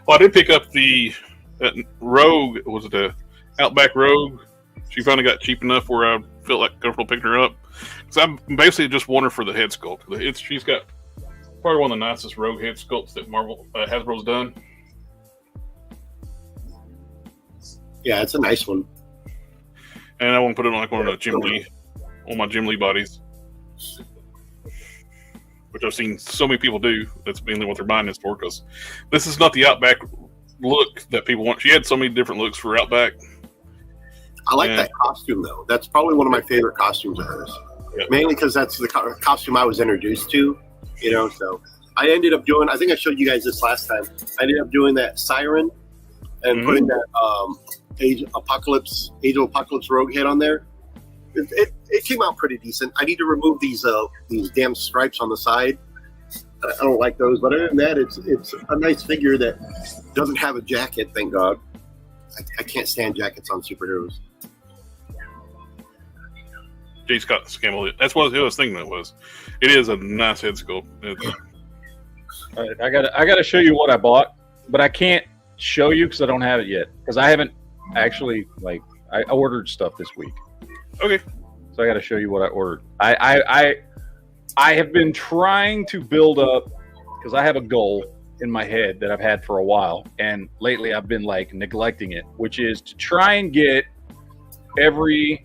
Well, I did pick up the Rogue. Was it the Outback Rogue? She finally got cheap enough where I felt like comfortable picking her up. Because I'm basically just want her for the head sculpt. She's got probably one of the nicest Rogue head sculpts that Hasbro's done. Yeah, it's a nice one. And I want to put it on like one of the Jim Lee, on my Jim Lee bodies. Which I've seen so many people do. That's mainly what they're buying this for, because this is not the Outback look that people want. She had so many different looks for Outback. I like that costume, though. That's probably one of my favorite costumes of hers. Yeah. Mainly because that's the costume I was introduced to, so I ended up doing, I think I showed you guys this last time, I ended up doing that Siren and putting that Age of Apocalypse Rogue head on there. It came out pretty decent. I need to remove these damn stripes on the side. I don't like those, but other than that, it's a nice figure that doesn't have a jacket. Thank God. I can't stand jackets on superheroes. J. Scott Scammell. That's what I was thinking. It was. It is a nice head sculpt. All right, I gotta show you what I bought, but I can't show you because I don't have it yet. Because I haven't actually I ordered stuff this week. Okay. So I got to show you what I ordered. I have been trying to build up, because I have a goal in my head that I've had for a while, and lately I've been neglecting it, which is to try and get every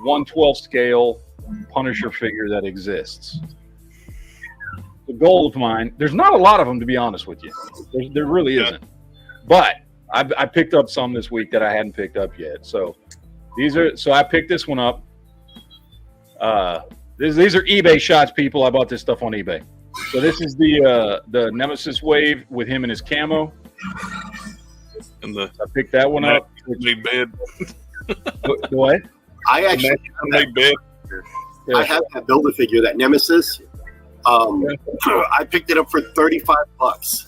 1/12 scale Punisher figure that exists. The goal of mine. There's not a lot of them, to be honest with you. There really isn't. But I picked up some this week that I hadn't picked up yet. So I picked this one up. These are eBay shots, people. I bought this stuff on eBay. So this is the Nemesis Wave with him in his camo. And I picked that one up. Made bed. What? I actually made bed. Yeah. I have that Build-A-Figure, that Nemesis. I picked it up for $35.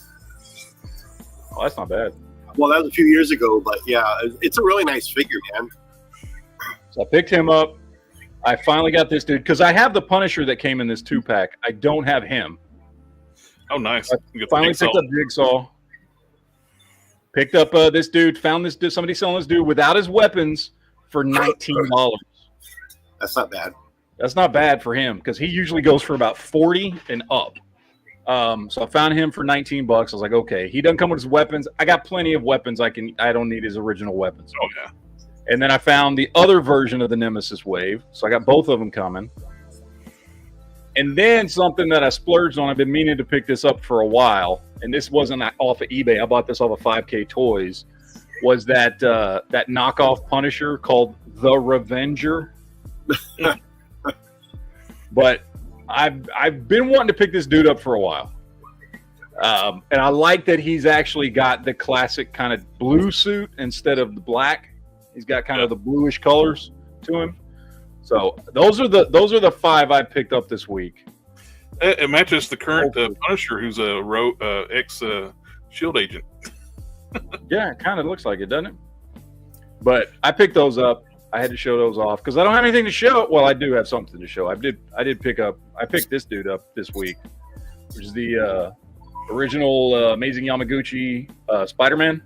Oh, that's not bad. Well, that was a few years ago, but yeah, it's a really nice figure, man. So I picked him up. I finally got this dude because I have the Punisher that came in this 2-pack. I don't have him. Oh, nice! I finally picked up Jigsaw. Picked up this dude. Found this dude. Somebody selling this dude without his weapons for $19. That's not bad. That's not bad for him because he usually goes for about 40 and up. So I found him for $19. I was like, okay, he doesn't come with his weapons. I got plenty of weapons. I don't need his original weapons. Oh yeah. And then I found the other version of the Nemesis Wave. So I got both of them coming. And then something that I splurged on, I've been meaning to pick this up for a while, and this wasn't off of eBay. I bought this off of 5K Toys, was that knockoff Punisher called The Revenger. But I've been wanting to pick this dude up for a while. And I like that he's actually got the classic kind of blue suit instead of the black. He's got kind of the bluish colors to him. So those are the 5 I picked up this week. It matches the current Punisher, who's a ex Shield agent. Yeah, it kind of looks like it, doesn't it? But I picked those up. I had to show those off because I don't have anything to show. Well, I do have something to show. I picked this dude up this week, which is the original Amazing Yamaguchi Spider-Man.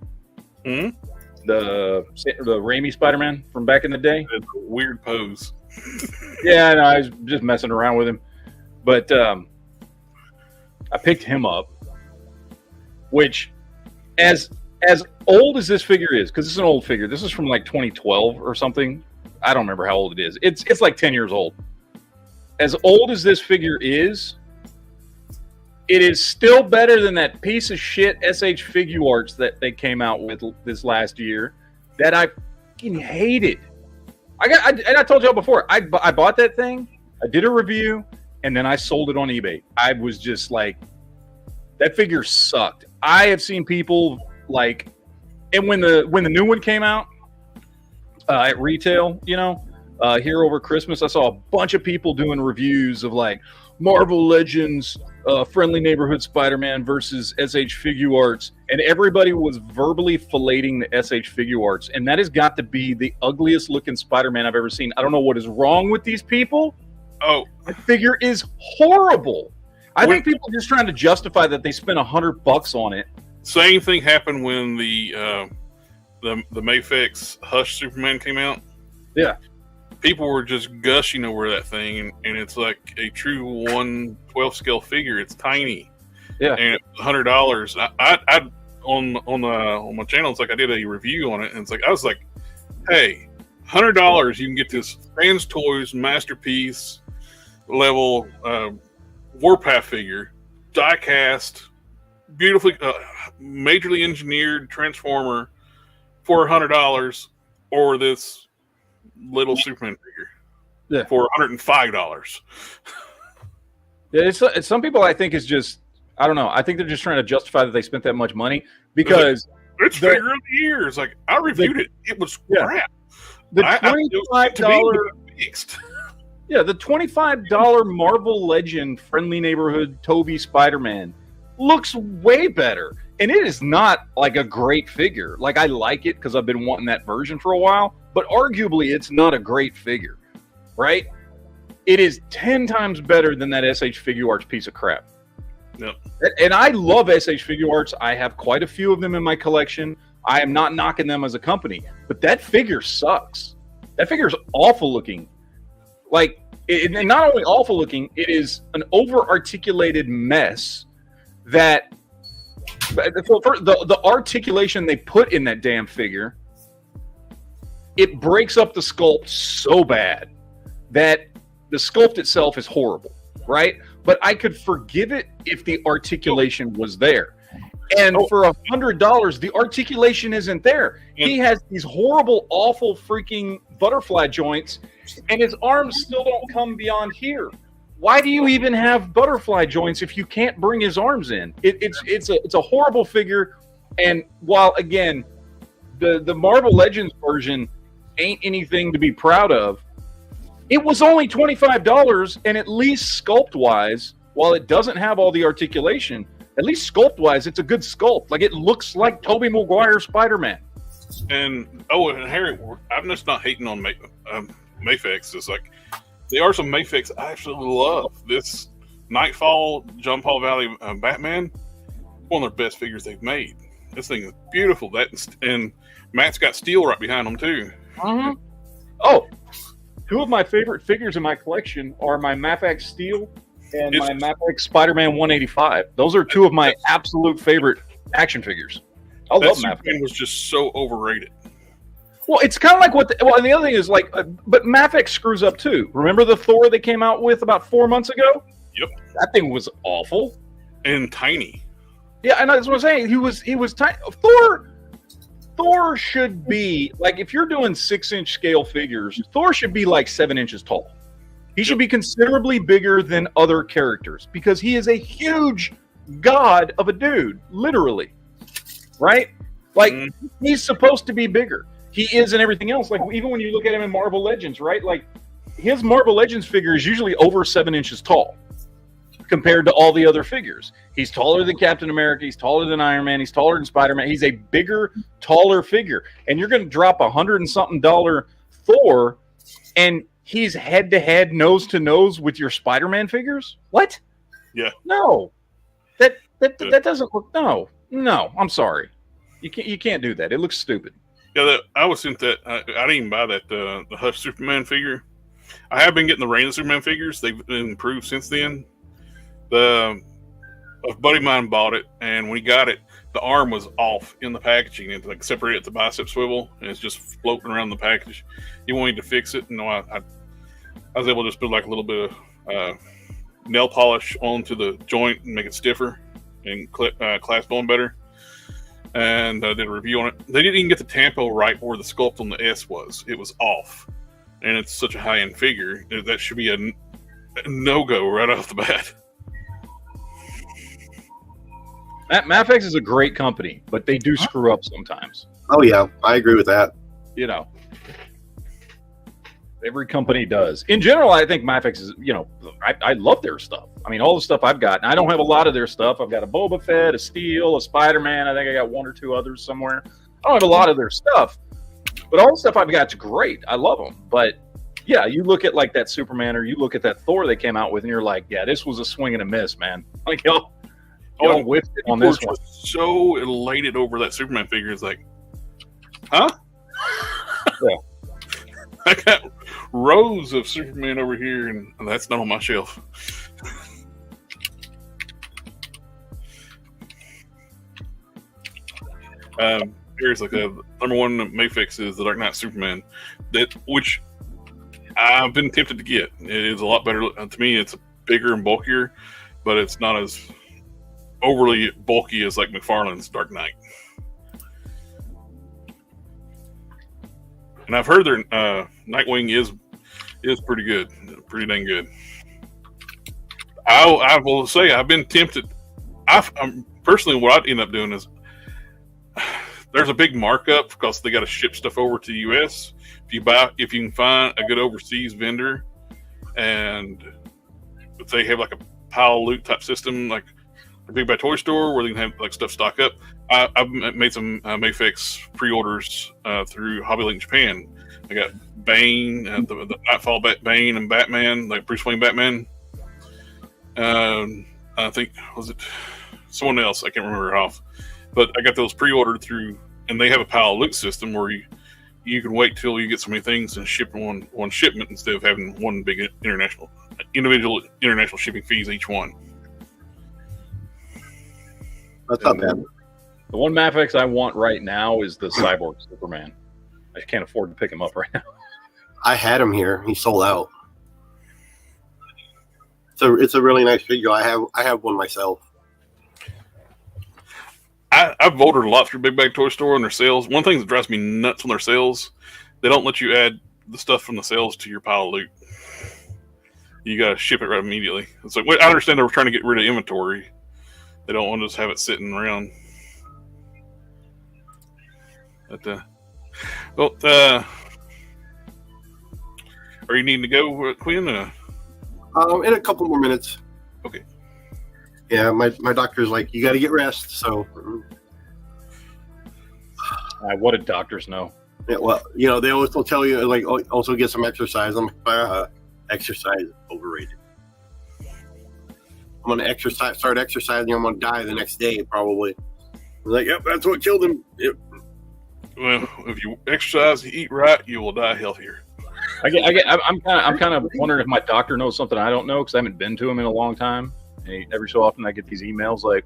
Mm-hmm. The Raimi Spider-Man from back in the day. It's a weird pose. Yeah, no, I was just messing around with him. But I picked him up, which as old as this figure is, because it's an old figure. This is from like 2012 or something. I don't remember how old it is. It's like 10 years old. As old as this figure is, It is still better than that piece of shit SH Figuarts that they came out with this last year that I fucking hated. I told y'all before, I bought that thing, I did a review, and then I sold it on eBay. I was just like, that figure sucked. I have seen people like, and when the new one came out at retail, here over Christmas, I saw a bunch of people doing reviews of like Marvel Legends, Friendly Neighborhood Spider-Man versus SH Figuarts, and everybody was verbally filleting the SH Figuarts, and that has got to be the ugliest looking Spider-Man I've ever seen. I don't know what is wrong with these people. Oh, the figure is horrible. I think people are just trying to justify that they spent $100 on it. Same thing happened when the Mafex Hush Superman came out. Yeah. People were just gushing over that thing, and it's like a true 1/12 scale figure. It's tiny. Yeah. And it's $100. I on my channel, it's like I did a review on it, and it's like I was like, hey, $100 you can get this Fans Toys masterpiece level Warpath figure, die cast, beautifully majorly engineered Transformer for $100, or this little Superman figure for $105. Yeah, it's some people I think is just, I don't know. I think they're just trying to justify that they spent that much money because it's figure of the year. It's like I reviewed it. It was crap. The $25 yeah, the $25 Marvel Legend Friendly Neighborhood Toby Spider-Man looks way better. And it is not like a great figure. Like, I like it because I've been wanting that version for a while, but arguably it's not a great figure, right? It is 10 times better than that SH Figuarts piece of crap. Yep. And I love SH Figuarts. I have quite a few of them in my collection. I am not knocking them as a company, but that figure sucks. That figure is awful looking. Like, and not only awful looking, it is an over-articulated mess that the articulation they put in that damn figure, it breaks up the sculpt so bad that the sculpt itself is horrible, right? But I could forgive it if the articulation was there. And for $100, the articulation isn't there. He has these horrible, awful freaking butterfly joints, and his arms still don't come beyond here. Why do you even have butterfly joints if you can't bring his arms in? It's a horrible figure. And while again, the Marvel Legends version ain't anything to be proud of, it was only $25, and at least sculpt wise, while it doesn't have all the articulation, at least sculpt wise, it's a good sculpt. Like, it looks like Tobey Maguire Spider-Man. And Harry, I'm just not hating on Mafex. It's like there are some Mafex I absolutely love. This Nightfall John Paul Valley Batman, one of their best figures they've made. This thing is beautiful. And Matt's got Steel right behind him too. Mm-hmm. Oh, two of my favorite figures in my collection are my Mafex Steel and my Mafex Spider-Man 185. Those are two of my absolute favorite action figures. I love Mafex. Superman was just so overrated. Well, it's kind of like and the other thing is like, but Mafex screws up too. Remember the Thor they came out with about 4 months ago? Yep. That thing was awful. And tiny. Yeah, and that's what I'm saying. He was tiny. Thor should be, like, if you're doing 6-inch scale figures, Thor should be like 7 inches tall. He should be considerably bigger than other characters because he is a huge god of a dude, literally. Right? Like, he's supposed to be bigger. He is in everything else. Like, even when you look at him in Marvel Legends, right? Like, his Marvel Legends figure is usually over 7 inches tall compared to all the other figures. He's taller than Captain America. He's taller than Iron Man. He's taller than Spider-Man. He's a bigger, taller figure. And you're going to drop $100 and something Thor, and he's head-to-head, nose-to-nose with your Spider-Man figures? What? Yeah. No. That doesn't look... No, I'm sorry. You can't do that. It looks stupid. Yeah, I was sent that. I didn't even buy that the Hush Superman figure. I have been getting the Reign of Superman figures. They've improved since then. A buddy of mine bought it, and when he got it, the arm was off in the packaging. It's like separated at the bicep swivel, and it's just floating around the package. He wanted to fix it, and I was able to just put like a little bit of nail polish onto the joint and make it stiffer and clasp on better. And I did a review on it. They didn't even get the tampo right where the sculpt on the S was. It was off. And it's such a high-end figure. That should be a no-go right off the bat. Mafex is a great company, but they do screw up sometimes. Oh, yeah. I agree with that. You know. Every company does. In general, I think Mafex is, you know, I love their stuff. I mean, all the stuff I've got. And I don't have a lot of their stuff. I've got a Boba Fett, a Steel, a Spider-Man. I think I got one or two others somewhere. I don't have a lot of their stuff. But all the stuff I've got is great. I love them. But, yeah, you look at, like, that Superman or you look at that Thor they came out with, and you're like, yeah, this was a swing and a miss, man. Like, y'all whiffed it on this one. So elated over that Superman figure. It's like, huh? Yeah. I got rows of Superman over here, and that's not on my shelf. Here's like a number one Mafex is the Dark Knight Superman, which I've been tempted to get. It is a lot better to me. It's bigger and bulkier, but it's not as overly bulky as like McFarlane's Dark Knight. And I've heard their Nightwing is pretty good, pretty dang good. I will say I've been tempted. Personally, what I'd end up doing is there's a big markup because they got to ship stuff over to the U.S. If you can find a good overseas vendor, and if they have like a pile loot type system, like a Big Bad Toy Store where they can have like stuff stock up. I've made some Mafex pre-orders through Hobby Link Japan. I got Bane, the Nightfall Bane and Batman, like Bruce Wayne Batman. I think, was it someone else? I can't remember it off. But I got those pre-ordered through, and they have a pile loot system where you can wait till you get so many things and ship one shipment instead of having one big individual international shipping fees each one. That's not bad. The one Mafex I want right now is the Cyborg Superman. I can't afford to pick him up right now. I had him here. He sold out. So it's a really nice figure. I have one myself. I've ordered a lot through Big Bag Toy Store on their sales. One thing that drives me nuts on their sales, they don't let you add the stuff from the sales to your pile of loot. You got to ship it right immediately. It's like, I understand they were trying to get rid of inventory. They don't want to just have it sitting around. But, are you needing to go, Quinn? In a couple more minutes. Okay. Yeah, my doctor's like, you got to get rest. So, what did doctors know? Yeah, well, you know, they always will tell you like, also get some exercise. I'm like, exercise is overrated. I'm gonna start exercising. I'm gonna die the next day probably. I'm like, yep, that's what killed him. Yep. Well, if you exercise, and eat right, you will die healthier. I'm kind of wondering if my doctor knows something I don't know because I haven't been to him in a long time. And every so often I get these emails like,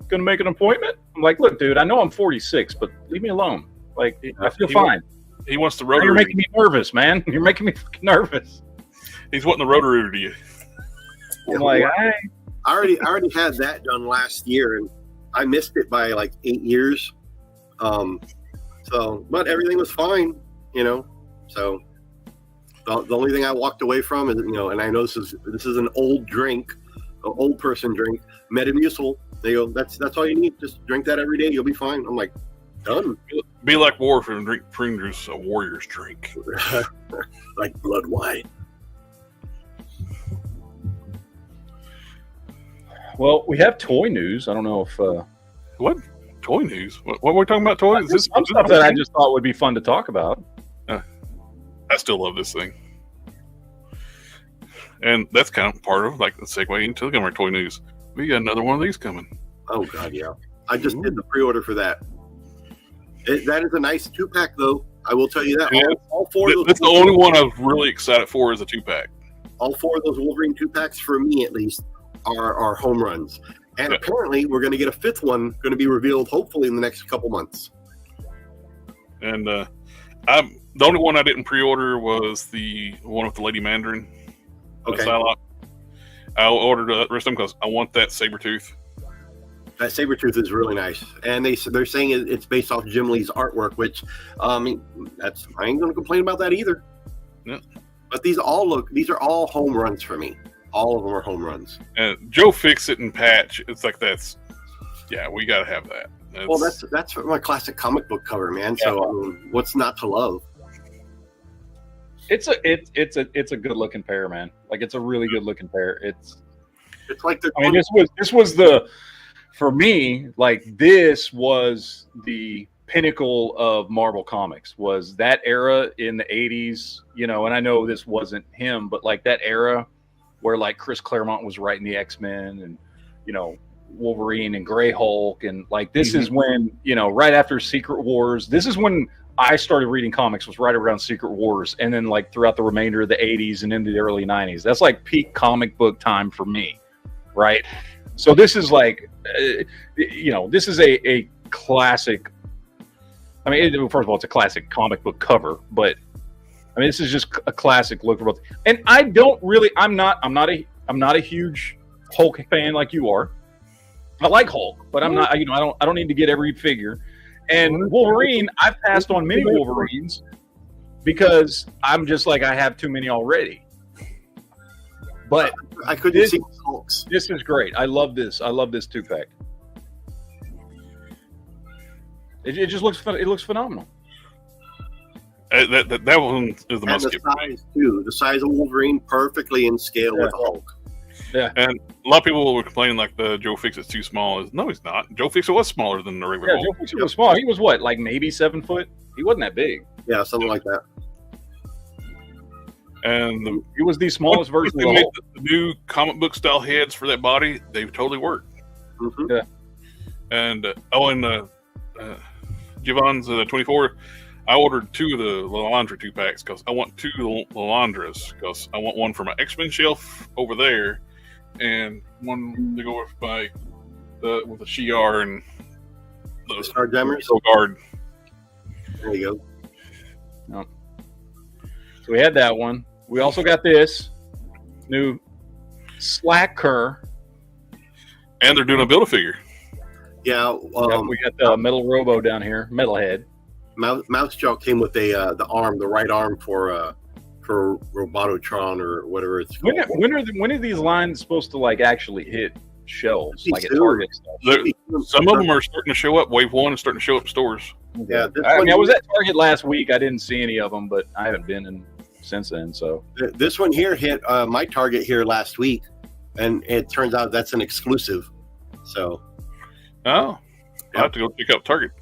"Gonna make an appointment?" I'm like, "Look, dude, I know I'm 46, but leave me alone. Like, I feel fine." He wants the rotary. You're making me nervous, man. You're making me fucking nervous. He's wanting the rotary to you. I'm like, I already had that done last year, and I missed it by like 8 years. But everything was fine, you know. So the only thing I walked away from is, you know, and I know this is an old drink, an old person drink, Metamucil. They go, that's all you need. Just drink that every day. You'll be fine. I'm like, done. Be like Warfare and drink Pringles, a warrior's drink. Like blood wine. well, we have toy news. I don't know if What? Toy news? What were we talking about? Toys? Is this some stuff that I just thought would be fun to talk about. I still love this thing. And that's kind of part of like the segue into our toy news. We got another one of these coming. Oh god, yeah! I just did the pre-order for that. That is a nice 2-pack, though. I will tell you that. Yeah, all four of those. That's the only one I was really excited for is a 2-pack. All 4 of those Wolverine 2-packs, for me at least, are home runs. And apparently, we're going to get a 5th one going to be revealed hopefully in the next couple months. And the only one I didn't pre-order was the one with the Lady Mandarin. Okay. Psylocke. I'll order the rest of them because I want that Sabretooth. That Sabretooth is really nice, and they're saying it's based off Jim Lee's artwork, which I ain't going to complain about that either. Yeah. But these are all home runs for me. All of them are home runs. And Joe Fixit and Patch, it's like we got to have that. Well, that's my classic comic book cover, man. Yeah. So what's not to love? It's a good looking pair, man. Like, it's a really good looking pair. It's like this was the, for me, like, this was the pinnacle of Marvel Comics, was that era in the 80s, you know. And I know this wasn't him, but like that era where like Chris Claremont was writing the X-Men and, you know, Wolverine and Grey Hulk, and like this is when, you know, right after Secret Wars, this is when I started reading comics, was right around Secret Wars, and then like throughout the remainder of the 80s and into the early 90s. That's like peak comic book time for me, right? So this is like, you know, this is a classic. I mean, first of all, it's a classic comic book cover, but I mean, this is just a classic look for both. And I don't really, I'm not a huge Hulk fan like you are. I like Hulk, but I'm not, you know, I don't need to get every figure. And Wolverine, I've passed on many Wolverines because I'm just like, I have too many already. But I couldn't see Hulks. This is great. I love this. I love this 2-pack. It just looks phenomenal. That one is the most. And the size too. The size of Wolverine perfectly in scale with Hulk. Yeah, and a lot of people were complaining like the Joe Fixit's too small. No, he's not. Joe Fixit was smaller than the regular Hulk. Joe Fixit was small. He was what, like maybe 7 foot? He wasn't that big. Yeah, something like that. And he was the smallest version of the Hulk. The new comic book style heads for that body, they totally worked. Mm-hmm. Yeah. And Javon's 24. I ordered 2 of the Lalandra 2-packs because I want 2 Lalandras, because I want one for my X-Men shelf over there, and one to go with with the Shi'ar and the Starjammers. Guard. There you go. Oh. So we had that one. We also got this new Slacker, and they're doing a Build-A-Figure. Yeah, we got the Metal Robo down here, Metalhead. Mousejaw came with the right arm for Robototron or whatever it's called. When are these lines supposed to like actually hit shelves, like at Target stuff? Some of them are starting to show up. Wave 1 is starting to show up in stores. Yeah, I was at Target last week. I didn't see any of them, but I haven't been in since then. So this one here hit my Target here last week, and it turns out that's an exclusive. So, I have to go check out Target.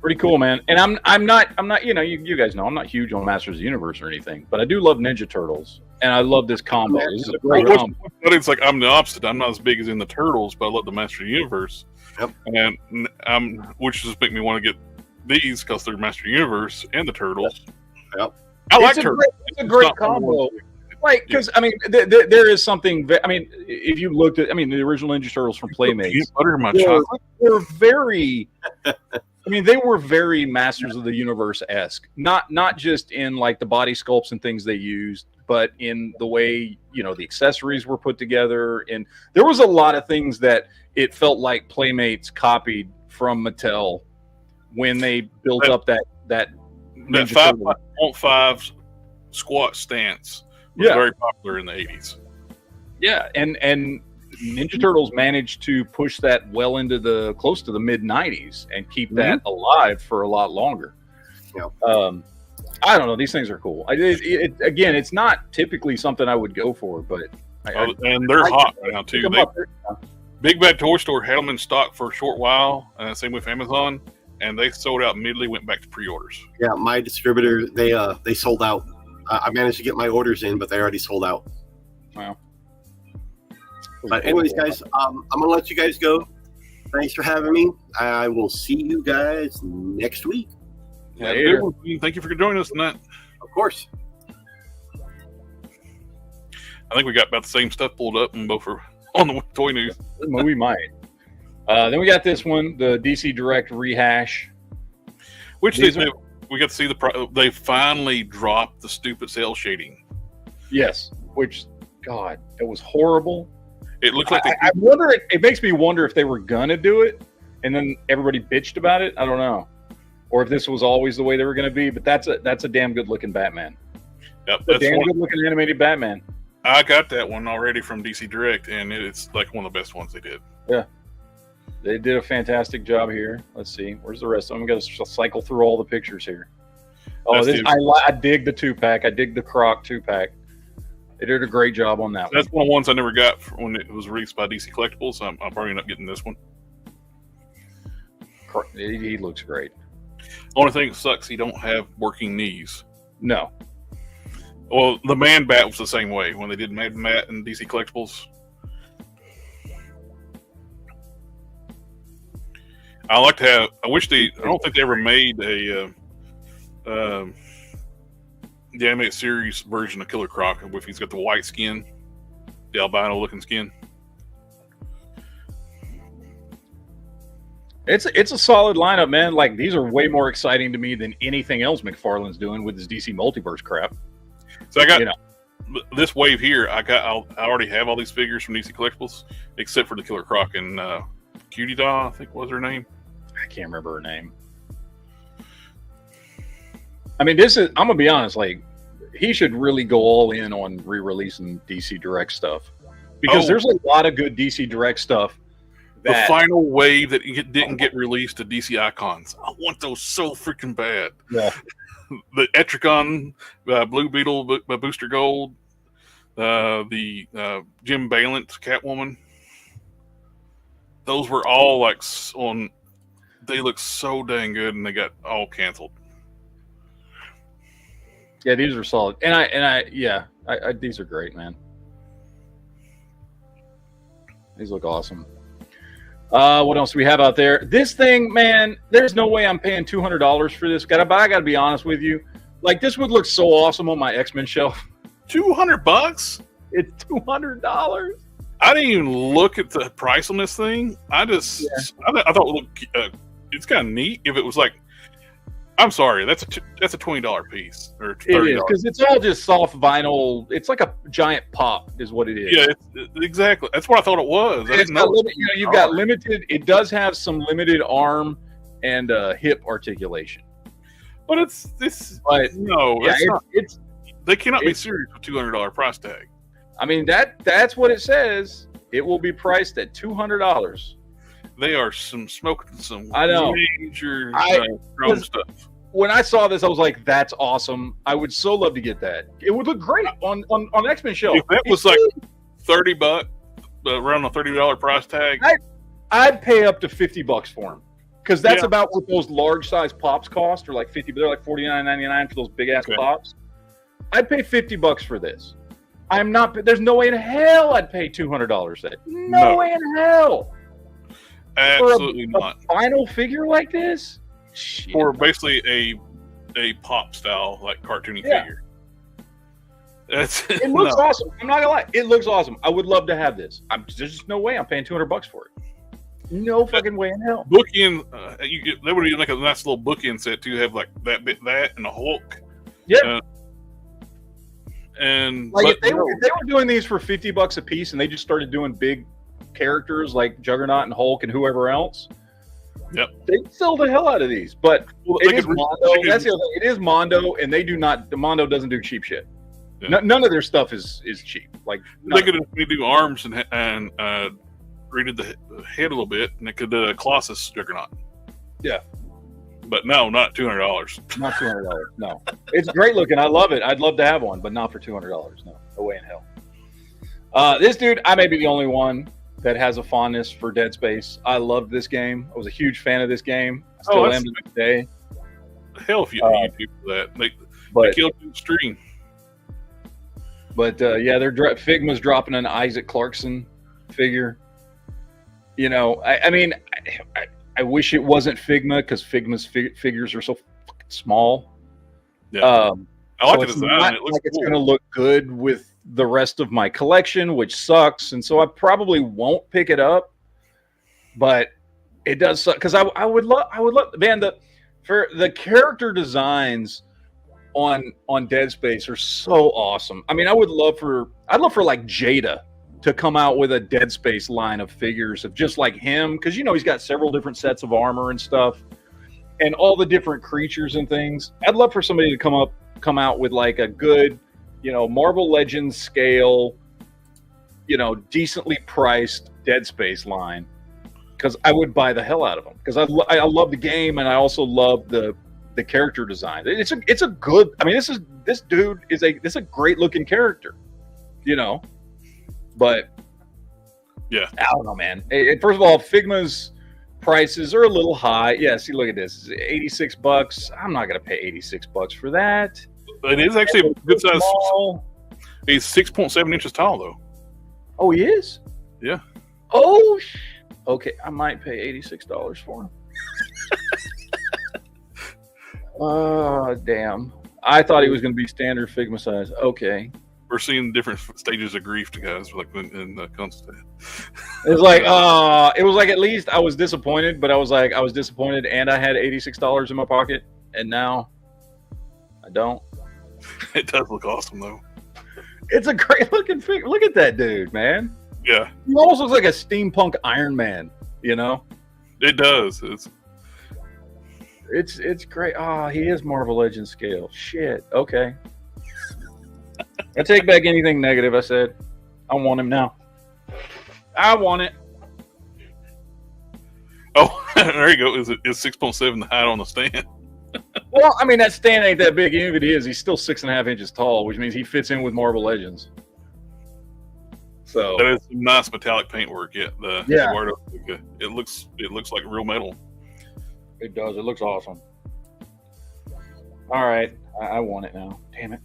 Pretty cool, man. And I'm not. You know, you guys know I'm not huge on Masters of the Universe or anything, but I do love Ninja Turtles, and I love this combo. This is a great combo. But it's like I'm the opposite. I'm not as big as in the Turtles, but I love the Master of the Universe. Yep. And which just make me want to get these because they're Master of the Universe and the Turtles. Yep. I like Turtles. It's a great combo. Like, because I mean, there is something. I mean, if you looked at, I mean, the original Ninja Turtles from Playmates, butter my chocolate. Were very. I mean, they were very Masters of the Universe-esque. Not just in like the body sculpts and things they used, but in the way, you know, the accessories were put together. And there was a lot of things that it felt like Playmates copied from Mattel when they built up that 5.5 squat stance was very popular in the 80s. Yeah, and Ninja Turtles managed to push that well into close to the mid 90s and keep that alive for a lot longer. Yeah. I don't know. These things are cool. Again, it's not typically something I would go for, but and they're hot right now too. Big Bad Toy Store had them in stock for a short while, same with Amazon, and they sold out immediately. Went back to pre-orders. Yeah, my distributor they sold out. I managed to get my orders in, but they already sold out. Wow. But anyways, guys, I'm going to let you guys go. Thanks for having me. I will see you guys next week. Yeah, thank you for joining us tonight. Of course. I think we got about the same stuff pulled up, and both are on the toy news. We might. Then we got this one, the DC Direct rehash. Which we got to see they finally dropped the stupid cell shading. Yes, which God, it was horrible. It looked like I wonder. It makes me wonder if they were gonna do it, and then everybody bitched about it. I don't know, or if this was always the way they were gonna be. But that's a damn good looking Batman. Yep, That's a damn good looking animated Batman. I got that one already from DC Direct, and it's like one of the best ones they did. Yeah, they did a fantastic job here. Let's see, where's the rest of them? We got to cycle through all the pictures here. Oh, I dig the 2-pack. I dig the Croc 2-pack. They did a great job on that. That's one of the ones I never got when it was released by DC Collectibles. So I'm probably end up getting this one. He looks great. Only thing that sucks, he don't have working knees. No. Well, the Man Bat was the same way when they did Mad Matt and DC Collectibles. I like to have. I wish they. I don't think they ever made a the animated series version of Killer Croc if he's got the white skin, the albino looking skin. It's a solid lineup, man. Like, these are way more exciting to me than anything else McFarlane's doing with his DC Multiverse crap. So I got this wave here. I already have all these figures from DC Collectibles except for the Killer Croc and Cutie Doll, I think was her name. I can't remember her name. I mean, I'm gonna be honest. Like, he should really go all in on re-releasing DC Direct stuff, because there's a lot of good DC Direct stuff. The final wave that didn't get released to DC Icons. I want those so freaking bad. Yeah. The Etricon, Blue Beetle, Booster Gold, the Jim Balint Catwoman. Those were all like on. They look so dang good, and they got all canceled. Yeah, these are solid, and these are great, man. These look awesome. What else do we have out there? This thing, man, there's no way I'm paying $200 for this. But I gotta be honest with you. Like, this would look so awesome on my X-Men shelf. $200? It's $200. I didn't even look at the price on this thing. I thought, it's kind of neat. If it was like, I'm sorry, that's a $20 piece or $30. It is, because it's all just soft vinyl. It's like a giant pop, is what it is. Yeah, exactly. That's what I thought it was. You've got limited. It does have some limited arm and hip articulation, but they cannot be serious with $200 price tag. I mean, that's what it says. It will be priced at $200. They are smoking some major chrome stuff. When I saw this, I was like, "That's awesome! I would so love to get that. It would look great on X-Men show." If that was like $30, around a $30 price tag, I'd pay up to $50 for them, because that's about what those large size pops cost, or like $50. They're like $49.99 for those big ass pops. I'd pay $50 for this. I'm not. There's no way in hell I'd pay $200 for that. No way in hell. Absolutely not. A final figure like this? Shit. Or basically a pop style, like cartoony figure. It looks awesome. I'm not gonna lie. It looks awesome. I would love to have this. There's just no way I'm paying $200 for it. No fucking way in hell. Bookend, that would be like a nice little bookend set to have like that and a Hulk. Yeah. If they were doing these for $50 a piece, and they just started doing big characters like Juggernaut and Hulk and whoever else, they'd sell the hell out of these. But it is Mondo. That's the other thing. It is Mondo, and the Mondo doesn't do cheap shit. Yeah. None of their stuff is cheap. Like, they could do arms and redid the head a little bit, and it could Colossus Juggernaut. Yeah. But no, not $200. Not $200. No, it's great looking. I love it. I'd love to have one, but not for $200. No way in hell. This dude, I may be the only one that has a fondness for Dead Space. I loved this game. I was a huge fan of this game. I still am to this day. Hell, if you YouTube for that, they killed the stream. But Figma's dropping an Isaac Clarkson figure. You know, I mean, I wish it wasn't Figma, because Figma's figures are so fucking small. Yeah, I like the design. It looks it's going to look good with the rest of my collection, which sucks, and so I probably won't pick it up. But it does suck, because I would love, man. For the character designs on Dead Space are so awesome. I mean, I'd love for like Jada to come out with a Dead Space line of figures of just like him, because you know he's got several different sets of armor and stuff, and all the different creatures and things. I'd love for somebody to come out with like a good, you know, Marvel Legends scale, you know, decently priced Dead Space line, because I would buy the hell out of them, because I love the game, and I also love the character design. It's a good. I mean, this dude is a great looking character, you know. But yeah, I don't know, man. First of all, Figma's prices are a little high. Yeah, see, look at this. It's $86. I'm not gonna pay $86 for that. It is actually a good size. He's 6.7 inches tall, though. Oh, he is? Yeah. Oh, okay. I might pay $86 for him. Oh, damn. I thought he was going to be standard Figma size. Okay. We're seeing different stages of grief to guys, like in Constantine. It's like, it was like, at least I was disappointed, but I was disappointed, and I had $86 in my pocket, and now I don't. It does look awesome, though. It's a great looking figure. Look at that dude, man. Yeah. He almost looks like a steampunk Iron Man, you know? It does. It's great. Oh, he is Marvel Legends scale. Shit. Okay. I take back anything negative I said. I want him now. I want it. Oh, there you go. It's 6.7 the height on the stand. Well, I mean, that stand ain't that big. Even if it is, he's still 6.5 inches tall, which means he fits in with Marvel Legends. So that is some nice metallic paintwork. Yeah, it looks like real metal. It does. It looks awesome. All right, I want it now. Damn it.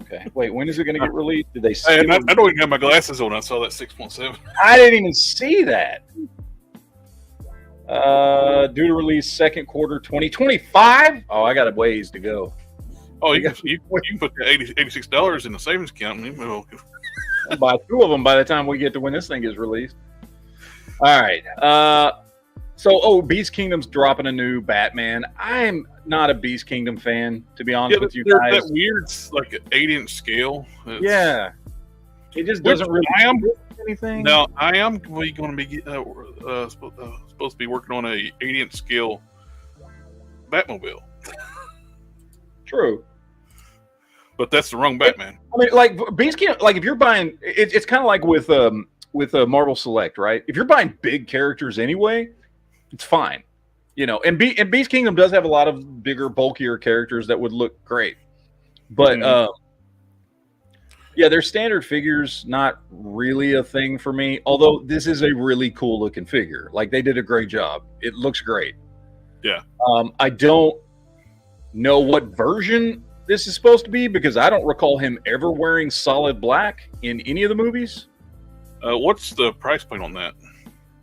Okay. Wait, when is it going to get released? Did they say? I don't even have my glasses on. I saw that 6.7. I didn't even see that. Due to release second quarter 2025. Oh, I got a ways to go. Oh, you can put the $86 in the savings account. I'll buy 2 of them by the time we get to when this thing is released. All right. Beast Kingdom's dropping a new Batman. I'm not a Beast Kingdom fan, to be honest with you guys. That weird, like, 8-inch scale. Yeah. It just doesn't really do anything. Now, I am going to be supposed to be working on a 8-inch scale Batmobile. True. But that's the wrong Batman. I mean, like, Beast Kingdom, like, if you're buying, it's kind of like with Marvel Select, right? If you're buying big characters anyway, it's fine, you know. And Beast Kingdom does have a lot of bigger, bulkier characters that would look great, but yeah, their standard figures not really a thing for me. Although this is a really cool looking figure, like they did a great job. It looks great. Yeah. I don't know what version this is supposed to be because I don't recall him ever wearing solid black in any of the movies. What's the price point on that?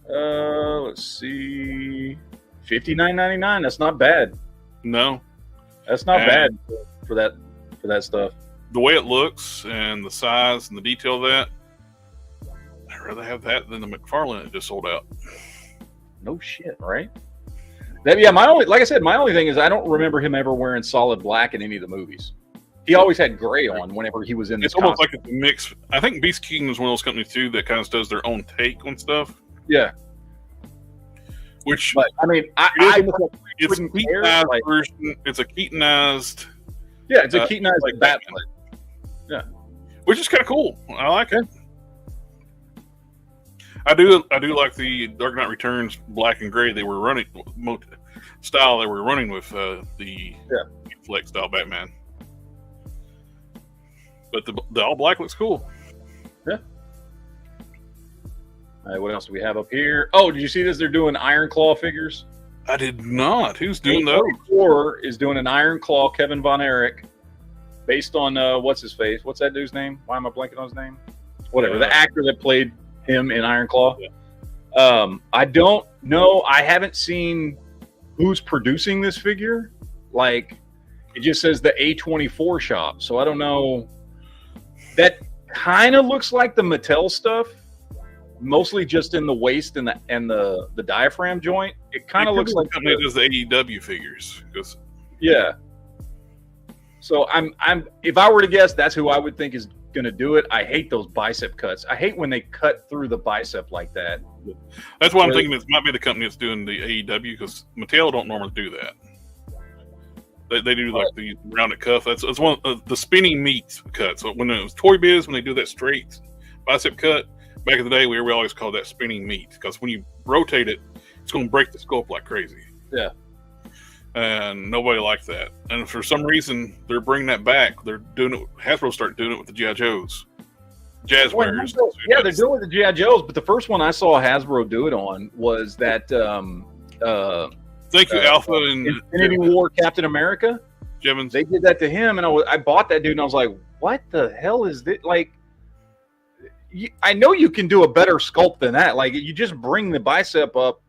Let's see, $59.99. That's not bad. No, that's not bad for that stuff. The way it looks and the size and the detail of that, I'd rather have that than the McFarlane that just sold out. No shit, right? My only thing is I don't remember him ever wearing solid black in any of the movies. He always had gray on whenever he was in this. It's almost like a mix. I think Beast Kingdom is one of those companies too that kind of does their own take on stuff. Yeah. Which, but, I mean, it's a Keatonized version. It's a Keatonized. Yeah, it's a Keatonized like Batman. Yeah, which is kind of cool. I like it. I do like the Dark Knight Returns black and gray. They were running style. They were running with the Flex style Batman. But the all black looks cool. Yeah. All right, what else do we have up here? Oh, did you see this? They're doing Iron Claw figures. I did not. Who's doing those? A44 is doing an Iron Claw Kevin Von Erich, based on what's his face? What's that dude's name? Why am I blanking on his name? Whatever. The actor that played him in Iron Claw. Yeah. I don't know. I haven't seen who's producing this figure. Like, it just says the A24 shop, so I don't know. That kind of looks like the Mattel stuff. Mostly just in the waist and the diaphragm joint. It kind of looks like the company that does the AEW figures. Yeah. So I'm if I were to guess, that's who I would think is going to do it. I hate those bicep cuts. I hate when they cut through the bicep like that. That's why I'm thinking it might be the company that's doing the AEW, because Mattel don't normally do that. They do like the rounded cuff. That's one of the spinning meat cuts. So when it was Toy Biz, when they do that straight bicep cut, back in the day, we always called that spinning meat, because when you rotate it, it's going to break the sculpt like crazy. Yeah. And nobody liked that. And for some reason, they're bringing that back. They're doing it. Hasbro started doing it with the G.I. Joes. Jazzwares. Yeah, they're doing it with the G.I. Joes, but the first one I saw Hasbro do it on was that thank you, Alpha and Infinity War Captain America. Jevons. They did that to him, and I bought that dude, and I was like, what the hell is this? Like, I know you can do a better sculpt than that. Like, you just bring the bicep up.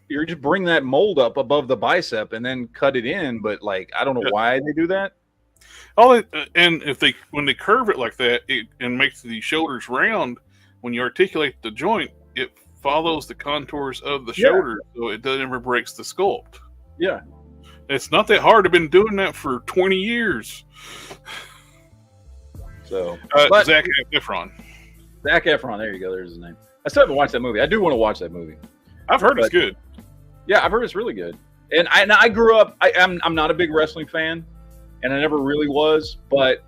You just bring that mold up above the bicep and then cut it in. But, like, I don't know why they do that. And when they curve it like that, and makes the shoulders round, when you articulate the joint, it follows the contours of the shoulder, so it never breaks the sculpt. Yeah. It's not that hard. I've been doing that for 20 years. So, Zac Efron. Zac Efron, there you go. There's his name. I still haven't watched that movie. I do want to watch that movie. I've heard it's good. Yeah, I've heard it's really good. And I grew up. I'm not a big wrestling fan, and I never really was. But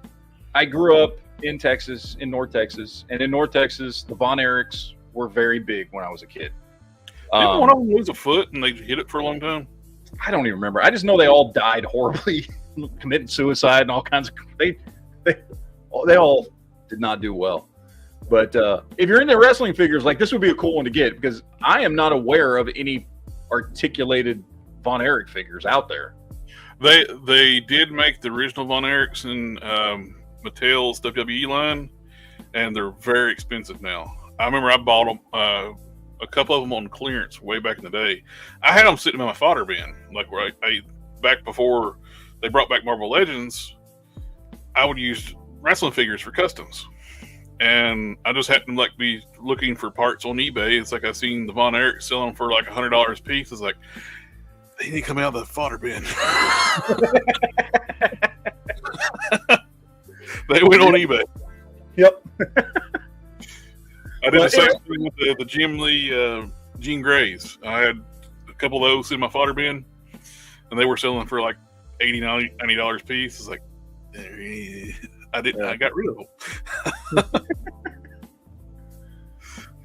I grew up in Texas, in North Texas, and in North Texas, the Von Erichs were very big when I was a kid. Didn't one of them lose a foot and they hit it for a long time? I don't even remember. I just know they all died horribly, committing suicide and all kinds of. They all did not do well. But if you're into wrestling figures, like, this would be a cool one to get, because I am not aware of any articulated Von Erich figures out there. They did make the original Von Erichs in Mattel's WWE line, and they're very expensive now. I remember I bought them, a couple of them on clearance way back in the day. I had them sitting in my fodder bin, like where I back before they brought back Marvel Legends. I would use wrestling figures for customs. And I just happened to like be looking for parts on eBay. It's like I seen the Von Erich selling for like $100 a piece. It's like, they need to come out of the fodder bin. They went on eBay. Yep. I did the same thing with the Jim Lee Jean Greys. I had a couple of those in my fodder bin, and they were selling for like $80, $90 a piece. It's like, I got rid of them.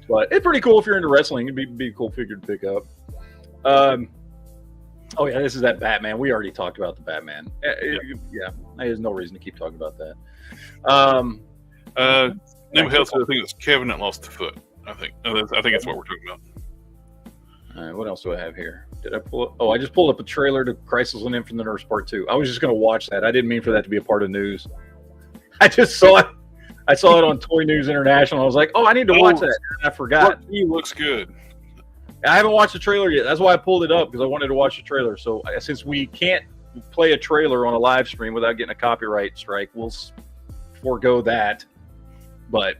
But it's pretty cool if you're into wrestling. It'd be a cool figure to pick up. Oh yeah, this is that Batman. We already talked about the Batman. Yeah, there's no reason to keep talking about that. Name of Health, I think it's Kevin that lost the foot. I think that's what we're talking about. All right, what else do I have here? Did I pull up? Oh, I just pulled up a trailer to Crisis on Infinite Earths Part 2. I was just going to watch that. I didn't mean for that to be a part of news. I just saw it. I saw it on Toy News International. I was like, oh, I need to watch that. And I forgot. He looks good. I haven't watched the trailer yet. That's why I pulled it up, because I wanted to watch the trailer. So since we can't play a trailer on a live stream without getting a copyright strike, we'll forego that. But,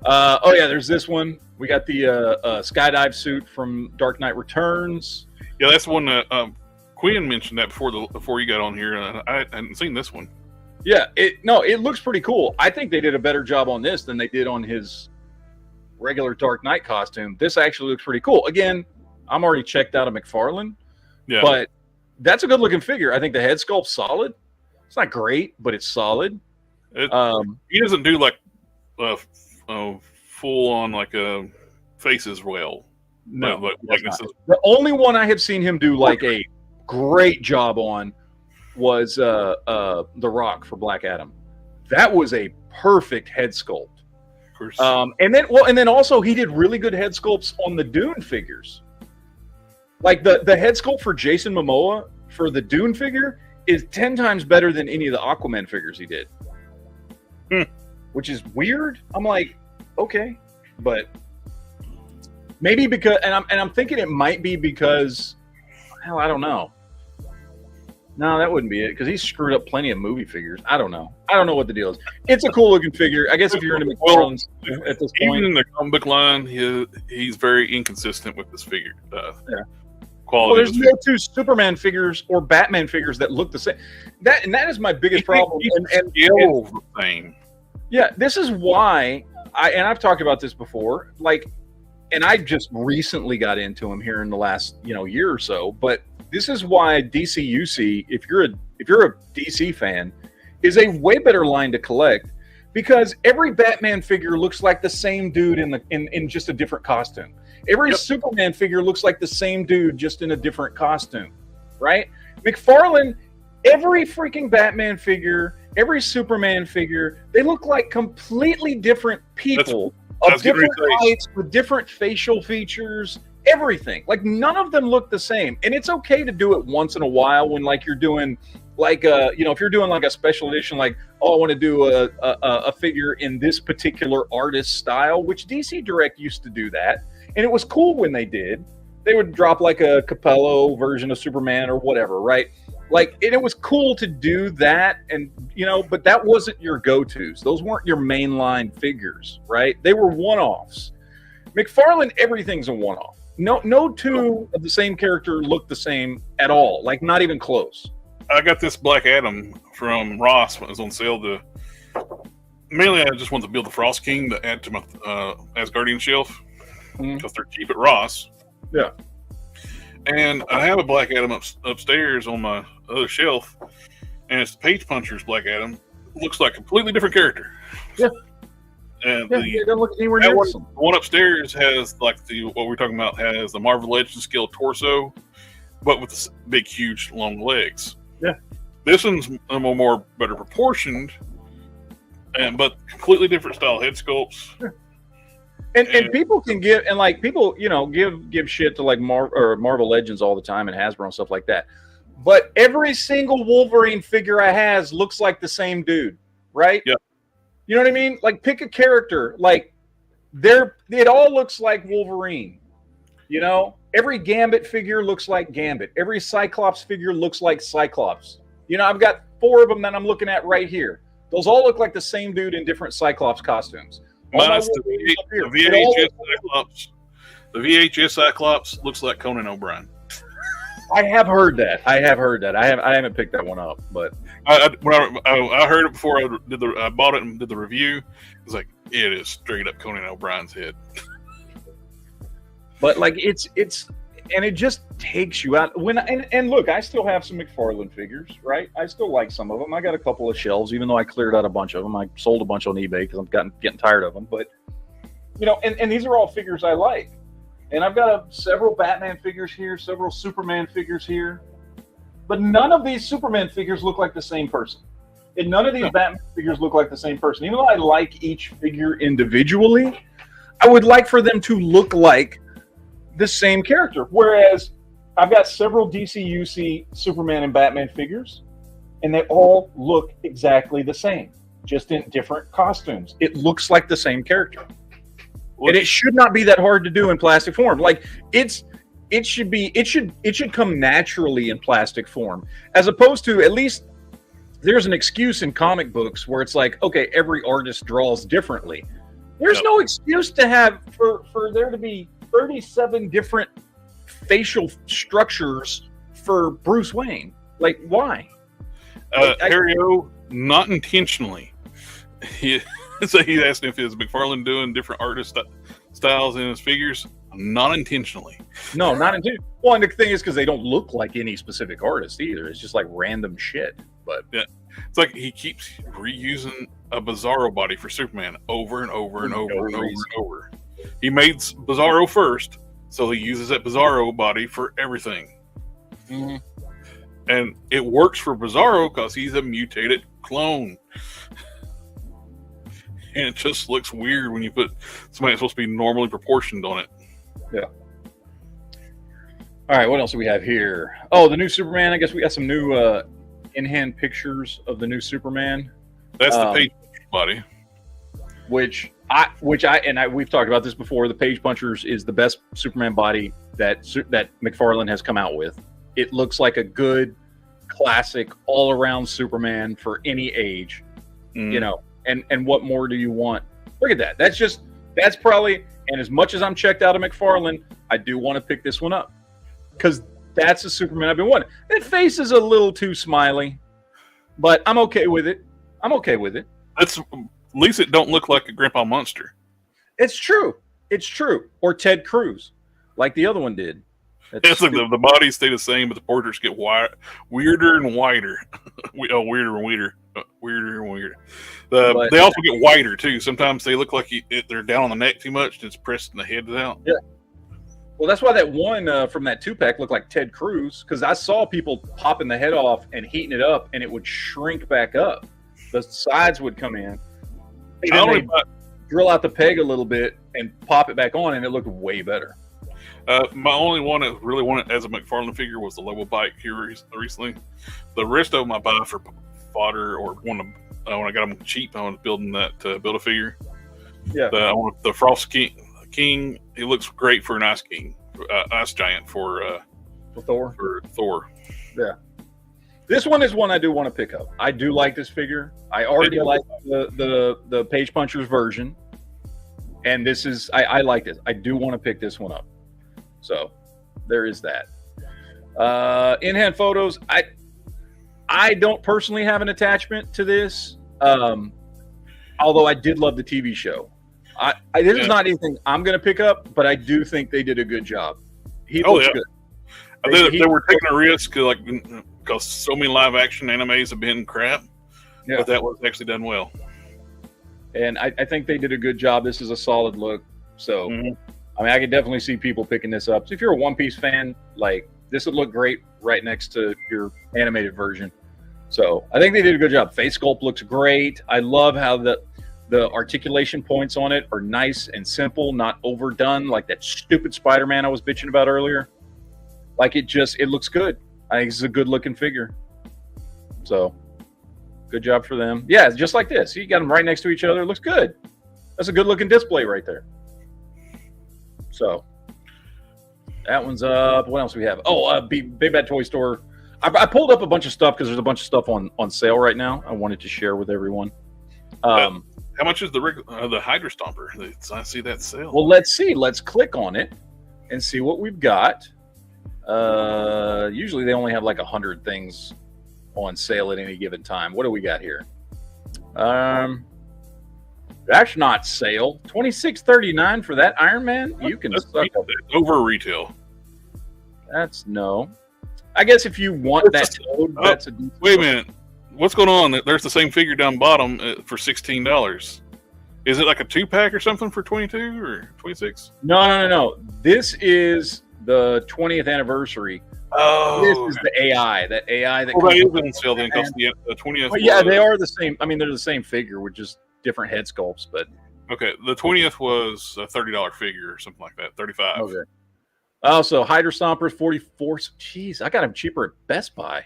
oh yeah, there's this one. We got the skydive suit from Dark Knight Returns. Yeah, that's one that Quinn mentioned that before you got on here. I hadn't seen this one. Yeah, it looks pretty cool. I think they did a better job on this than they did on his regular Dark Knight costume. This actually looks pretty cool. Again, I'm already checked out of McFarlane, but that's a good looking figure. I think the head sculpt's solid. It's not great, but it's solid. He doesn't do like full on like faces well. No, the only one I have seen him do like a great job on was The Rock for Black Adam. That was a perfect head sculpt. And then also he did really good head sculpts on the Dune figures. Like the head sculpt for Jason Momoa for the Dune figure is 10 times better than any of the Aquaman figures he did. Which is weird. I'm like, okay, but maybe because, and I'm thinking it might be because, hell, I don't know. No, that wouldn't be it, because he's screwed up plenty of movie figures. I don't know what the deal is. It's a cool looking figure. I guess if you're into McFarlane's at this point, even in the comic book line, he's very inconsistent with this figure. quality. Well, there's no two Superman figures or Batman figures that look the same. That is my biggest problem. And the same. Yeah, this is why I've talked about this before. Like, and I just recently got into them here in the last year or so. But this is why DCUC, if you're a DC fan, is a way better line to collect, because every Batman figure looks like the same dude in just a different costume. Every Superman figure looks like the same dude, just in a different costume, right? McFarlane, every freaking Batman figure, every Superman figure, they look like completely different people of different heights with different facial features, everything. Like, none of them look the same. And it's okay to do it once in a while when, like, you're doing, like, if you're doing, like, a special edition, like, oh, I want to do a figure in this particular artist style, which DC Direct used to do that. And it was cool when they did. They would drop like a Capello version of Superman or whatever, right? Like, and it was cool to do that, and but that wasn't your go-tos. Those weren't your mainline figures, right? They were one-offs. McFarlane, everything's a one-off. No two of the same character look the same at all. Like, not even close. I got this Black Adam from Ross when it was on sale. Mainly, I just wanted to build the Frost King to add to my Asgardian shelf, because they're cheap at Ross. Yeah. And I have a Black Adam upstairs on my other shelf, and it's the Page Puncher's Black Adam. Looks like a completely different character. Yeah. And they don't look anywhere near the one upstairs has, like, what we're talking about, has the Marvel Legends scale torso, but with the big, huge, long legs. Yeah. This one's a more better proportioned, but completely different style head sculpts. Yeah. And people can give, and like people, give shit to like Marvel Legends all the time and Hasbro and stuff like that. But every single Wolverine figure I has looks like the same dude, right? Yeah. You know what I mean? Like, pick a character, like it all looks like Wolverine. Every Gambit figure looks like Gambit. Every Cyclops figure looks like Cyclops. I've got 4 of them that I'm looking at right here. Those all look like the same dude in different Cyclops costumes. Minus the VHS Cyclops. The VHS Cyclops looks like Conan O'Brien. I have heard that. I haven't picked that one up, but when I heard it before I bought it and did the review. It was like, it is straight up Conan O'Brien's head. But like it's and it just takes you out. And look, I still have some McFarlane figures, right? I still like some of them. I got a couple of shelves, even though I cleared out a bunch of them. I sold a bunch on eBay because I'm getting tired of them. But and these are all figures I like. And I've got several Batman figures here, several Superman figures here. But none of these Superman figures look like the same person. And none of these Batman figures look like the same person. Even though I like each figure individually, I would like for them to look like the same character. Whereas I've got several DCUC Superman and Batman figures, and they all look exactly the same, just in different costumes. It looks like the same character. And it should not be that hard to do in plastic form. Like, it should come naturally in plastic form, as opposed to, at least there's an excuse in comic books where it's like, okay, every artist draws differently. There's no excuse to have for there to be 37 different facial structures for Bruce Wayne. Like, why? Harry O, not intentionally. So he asked if is McFarlane doing different artist styles in his figures. Not intentionally. No, not intentionally. Well, and the thing is, because they don't look like any specific artist either. It's just like random shit. But yeah, it's like he keeps reusing a Bizarro body for Superman over and over and over and over and over. He made Bizarro first, so he uses that Bizarro body for everything. Mm-hmm. And it works for Bizarro because he's a mutated clone. And it just looks weird when you put somebody that's supposed to be normally proportioned on it. Yeah. All right, what else do we have here? Oh, the new Superman. I guess we got some new in-hand pictures of the new Superman. That's the Page body. Which we've talked about this before. The Page Punchers is the best Superman body that McFarlane has come out with. It looks like a good, classic, all-around Superman for any age. And what more do you want? Look at that. That's probably, and as much as I'm checked out of McFarlane, I do want to pick this one up. Because That's the Superman I've been wanting. That face is a little too smiley, but I'm okay with it. That's at least it don't look like a Grandpa Monster. It's true. Or Ted Cruz, like the other one did. It's like the bodies stay the same, but the portraits get weirder and whiter. Weirder and weirder. They also get whiter too. Sometimes they look like they're down on the neck too much, and it's pressing the heads out. Yeah. Well, that's why that one from that 2-pack looked like Ted Cruz, because I saw people popping the head off and heating it up, and it would shrink back up. The sides would come in. And then they'd drill out the peg a little bit and pop it back on, and it looked way better. My only one that really wanted as a McFarlane figure was the Lobo bike here recently. The rest of them I buy for fodder or when I got them cheap. I was building that build a figure. Yeah. I want the Frost King. He looks great for an ice king, ice giant for Thor. For Thor. Yeah. This one is one I do want to pick up. I do like this figure. I already like the Page Punchers version, and this is I like this. I do want to pick this one up. So there is that. In-hand photos. I don't personally have an attachment to this, although I did love the TV show. This is not anything I'm going to pick up, but I do think they did a good job. He looks good. They were taking a risk, because so many live action animes have been crap. Yeah. But that was actually done well. And I think they did a good job. This is a solid look. So, I mean, I could definitely see people picking this up. So if you're a One Piece fan, like, this would look great right next to your animated version. So I think they did a good job. Face sculpt looks great. I love how the articulation points on it are nice and simple, not overdone like that stupid Spider-Man I was bitching about earlier. Like it looks good. I think it's a good looking figure. So good job for them. Yeah, just like this. You got them right next to each other. It looks good. That's a good looking display right there. So that one's up. What else do we have? Oh, Big Bad Toy Store. I pulled up a bunch of stuff because there's a bunch of stuff on sale right now. I wanted to share with everyone. How much is the Hydra Stomper? I see that sale. Well, let's see. Let's click on it and see what we've got. Usually they only have like 100 things on sale at any given time. What do we got here? That's not sale. $26.39 for that Iron Man. You can suck up over retail. That's no. I guess if you want that code, that's a wait a minute. What's going on? There's the same figure down bottom for $16. Is it like a 2-pack or something for 22 or 26? No. This is the 20th anniversary. Oh, this is the AI. That AI that. That is on sale then, because the 20th. Well, yeah, they are the same. I mean, they're the same figure with just different head sculpts. But okay, the 20th was a $30 figure or something like that, $35. Okay. Also, Hydra Stompers, 44. Jeez, I got them cheaper at Best Buy.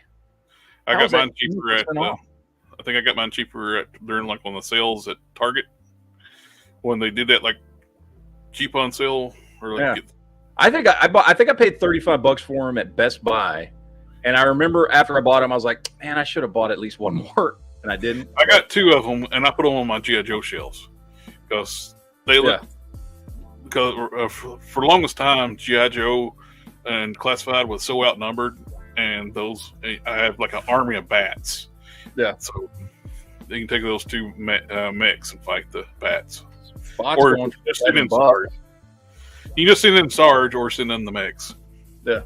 I got mine cheaper at. I think I got mine cheaper during like one of the sales at Target when they did that like cheap on sale. Or like I think I paid $35 for them at Best Buy, and I remember after I bought them, I was like, man, I should have bought at least one more, and I didn't. I got 2 of them, and I put them on my G.I. Joe shelves because they look. Because for the longest time, G.I. Joe and Classified was so outnumbered, and those I have like an army of bats. Yeah, so they can take those 2 mechs and fight the bats. Spot's or going just send in Sarge. You just send in Sarge or send in the mechs. Yeah,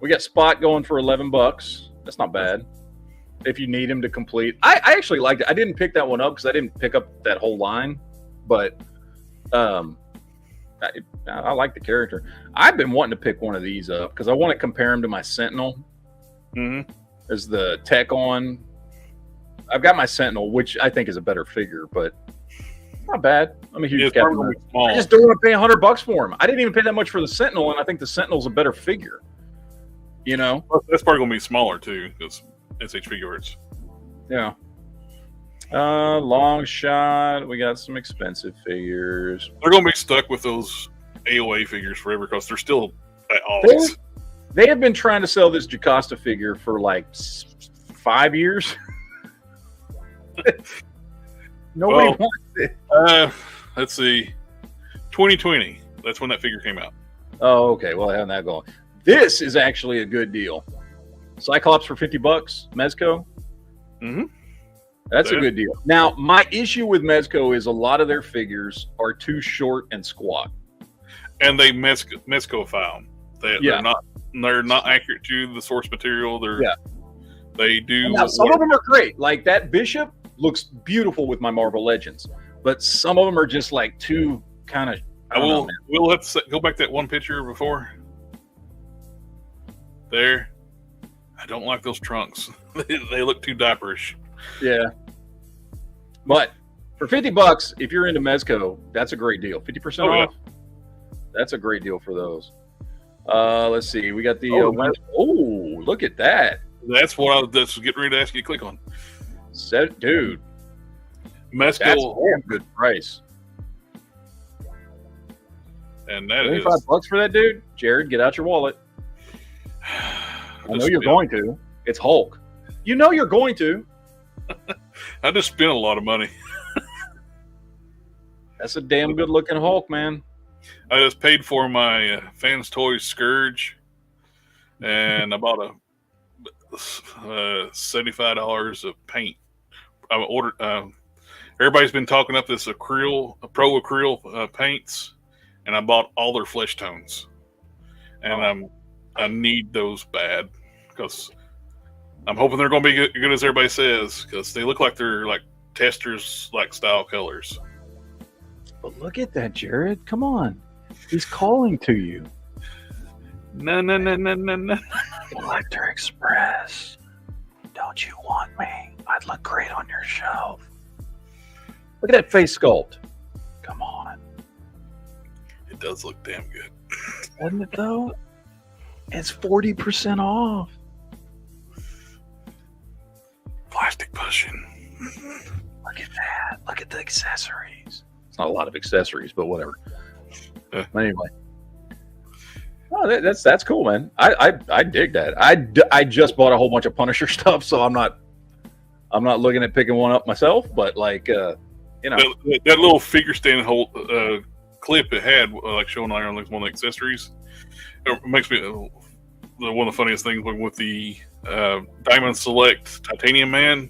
we got Spot going for $11. That's not bad. If you need him to complete, I actually liked it. I didn't pick that one up because I didn't pick up that whole line, but I like the character. I've been wanting to pick one of these up because I want to compare him to my Sentinel. As the tech on. I've got my Sentinel, which I think is a better figure, but not bad. I'm a huge Captain America. I just don't want to pay $100 for him. I didn't even pay that much for the Sentinel, and I think the Sentinel's a better figure. You know, that's probably going to be smaller too because SH Figuarts. Yeah. Long shot. We got some expensive figures. They're going to be stuck with those AOA figures forever because they're still always. They have been trying to sell this Jocasta figure for like 5 years. Nobody wants it. Let's see. 2020. That's when that figure came out. Oh, okay. Well, I have that going. This is actually a good deal. Cyclops for $50, Mezco. Mm-hmm. That's a good deal. Now, my issue with Mezco is a lot of their figures are too short and squat. And they Mezco-file them. They're not accurate to the source material. They do. Now, some of them are great. Like that Bishop looks beautiful with my Marvel Legends, but some of them are just like too kind of. We'll have to go back to that one picture before. There, I don't like those trunks. They look too diaperish. Yeah, but for $50, if you're into Mezco, that's a great deal. 50% off. Yeah. That's a great deal for those. Let's see. We got the. Look at that. That's what I was getting ready to ask you to click on. Dude, Mezco. That's a damn good price. And that $25 for that, dude. Jared, get out your wallet. I know you're going to. It's Hulk. You know you're going to. I just spent a lot of money. That's a damn good looking Hulk, man. I just paid for my Fans Toys Scourge, and I bought a $75 of paint. I ordered. Everybody's been talking up this pro acryl paints, and I bought all their flesh tones, and I need those bad because I'm hoping they're going to be good as everybody says, because they look like they're like testers like style colors. But look at that, Jared. Come on. He's calling to you. No. Collector Express. Don't you want me? I'd look great on your shelf. Look at that face sculpt. Come on. It does look damn good. Doesn't it, though? It's 40% off. Plastic pushing. Look at that. Look at the accessories. It's not a lot of accessories, but whatever. Anyway. Oh, that's cool, man. I dig that. I just bought a whole bunch of Punisher stuff, so I'm not looking at picking one up myself. But like, that little figure stand clip it had, like showing on one of the accessories, it makes me one of the funniest things with the Diamond Select Titanium Man.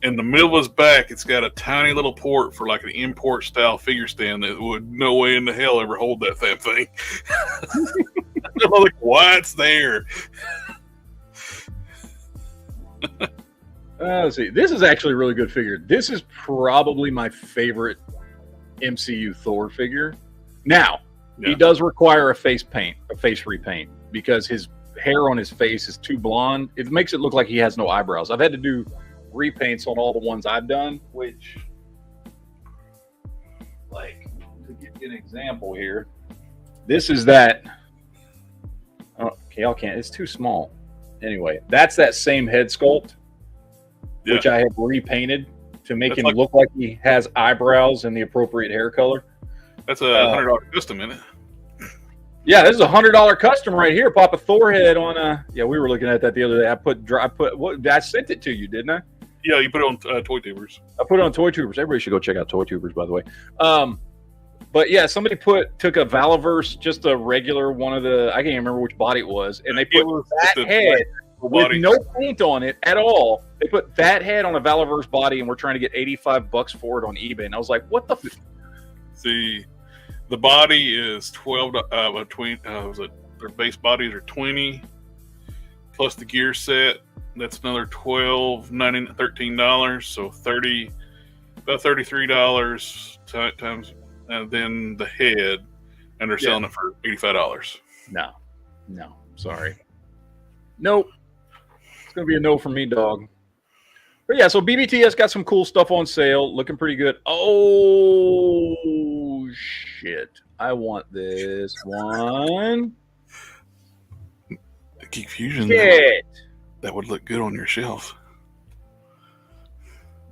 In the middle of his back, it's got a tiny little port for like an import style figure stand that would no way in the hell ever hold that damn thing. I'm like, why it's there? Let's see. This is actually a really good figure. This is probably my favorite MCU Thor figure. Now, he does require a face repaint, because his hair on his face is too blonde. It makes it look like he has no eyebrows. I've had to do repaints on all the ones I've done, which, like, to give you an example here, this is that. Oh, okay, y'all can't. It's too small. Anyway, that's that same head sculpt, which I have repainted to make him look like he has eyebrows and the appropriate hair color. That's a $100 custom, isn't it? Yeah, this is a $100 custom right here. Pop a Thor head on a. Yeah, we were looking at that the other day. I sent it to you, didn't I? Yeah, you put it on Toy Tubers. I put it on Toy Tubers. Everybody should go check out Toy Tubers, by the way. But yeah, somebody took a Valaverse, just a regular one of the. I can't even remember which body it was, and they put that head with no paint on it at all. They put that head on a Valaverse body, and we're trying to get $85 for it on eBay. And I was like, "What the?" See, the body is $12. Their base bodies are $20, plus the gear set. That's another $13, so about $33 times, and then the head, and they're selling it for $85. No, sorry, nope. It's gonna be a no from me, dog. But yeah, so BBTS got some cool stuff on sale, looking pretty good. Oh shit! I want this one. Geek Fusion. Shit. That would look good on your shelf.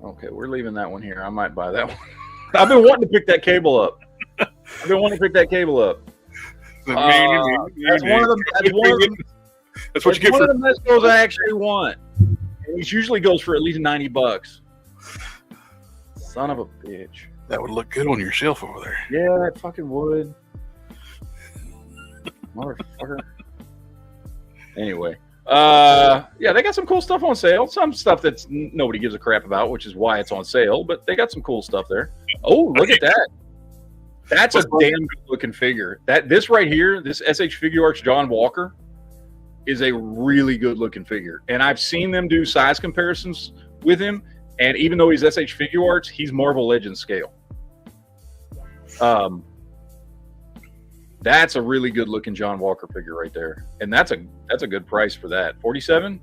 Okay, we're leaving that one here. I might buy that one. I've been wanting to pick that cable up. That's one of the Mezcos I actually want. And it usually goes for at least $90. Son of a bitch. That would look good on your shelf over there. Yeah, that fucking would. Motherfucker. Anyway, yeah, they got some cool stuff on sale. Some stuff that's nobody gives a crap about, which is why it's on sale. But they got some cool stuff there. Oh, look at that! That's a damn good looking figure. This right here, this SH Figure Arts John Walker, is a really good looking figure. And I've seen them do size comparisons with him. And even though he's SH Figure Arts, he's Marvel Legends scale. That's a really good looking John Walker figure right there. And that's a good price for that. 47?